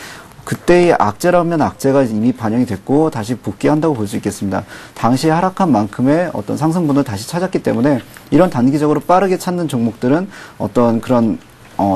그때의 악재라면 악재가 이미 반영이 됐고 다시 복귀한다고 볼 수 있겠습니다. 당시 하락한 만큼의 어떤 상승분을 다시 찾았기 때문에 이런 단기적으로 빠르게 찾는 종목들은 어떤 그런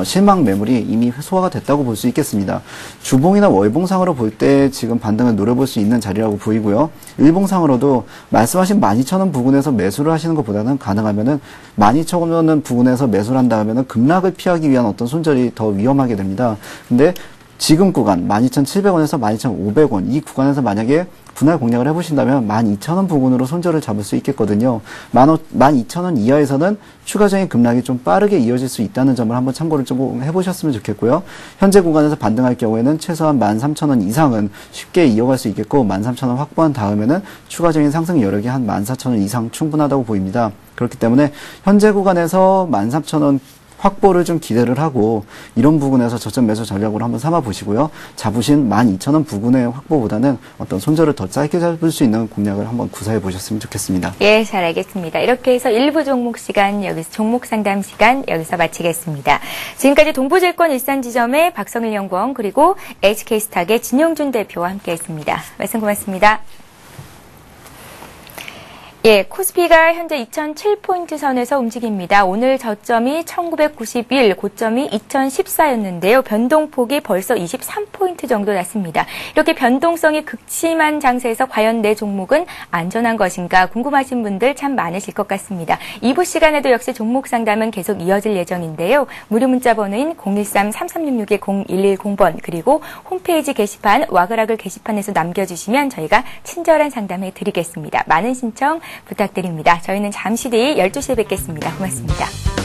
실망 매물이 이미 소화가 됐다고 볼 수 있겠습니다. 주봉이나 월봉상으로 볼 때 지금 반등을 노려볼 수 있는 자리라고 보이고요. 일봉상으로도 말씀하신 12,000원 부근에서 매수를 하시는 것보다는 가능하면은 12,000원 부근에서 매수를 한다 하면은 급락을 피하기 위한 어떤 손절이 더 위험하게 됩니다. 근데 지금 구간 12,700원에서 12,500원 이 구간에서 만약에 분할 공략을 해보신다면 12,000원 부근으로 손절을 잡을 수 있겠거든요. 12,000원 이하에서는 추가적인 급락이 좀 빠르게 이어질 수 있다는 점을 한번 참고를 좀 해보셨으면 좋겠고요. 현재 구간에서 반등할 경우에는 최소한 13,000원 이상은 쉽게 이어갈 수 있겠고 13,000원 확보한 다음에는 추가적인 상승 여력이 한 14,000원 이상 충분하다고 보입니다. 그렇기 때문에 현재 구간에서 13,000원 확보를 좀 기대를 하고 이런 부분에서 저점 매수 전략으로 한번 삼아 보시고요. 잡으신 12,000원 부근의 확보보다는 어떤 손절을 더 짧게 잡을 수 있는 공략을 한번 구사해 보셨으면 좋겠습니다. 예, 잘 알겠습니다. 이렇게 해서 일부 종목 시간, 여기서 종목 상담 시간 여기서 마치겠습니다. 지금까지 동부증권 일산지점의 박성일 연구원 그리고 HK스탁의 진용준 대표와 함께했습니다. 말씀 고맙습니다. 예, 코스피가 현재 2007포인트 선에서 움직입니다. 오늘 저점이 1991, 고점이 2014였는데요. 변동폭이 벌써 23포인트 정도 났습니다. 이렇게 변동성이 극심한 장세에서 과연 내 종목은 안전한 것인가 궁금하신 분들 참 많으실 것 같습니다. 2부 시간에도 역시 종목 상담은 계속 이어질 예정인데요. 무료 문자 번호인 013-3366-0110번 그리고 홈페이지 게시판 와그라글 게시판에서 남겨주시면 저희가 친절한 상담해 드리겠습니다. 많은 신청 부탁드립니다. 저희는 잠시 뒤 12시에 뵙겠습니다. 고맙습니다.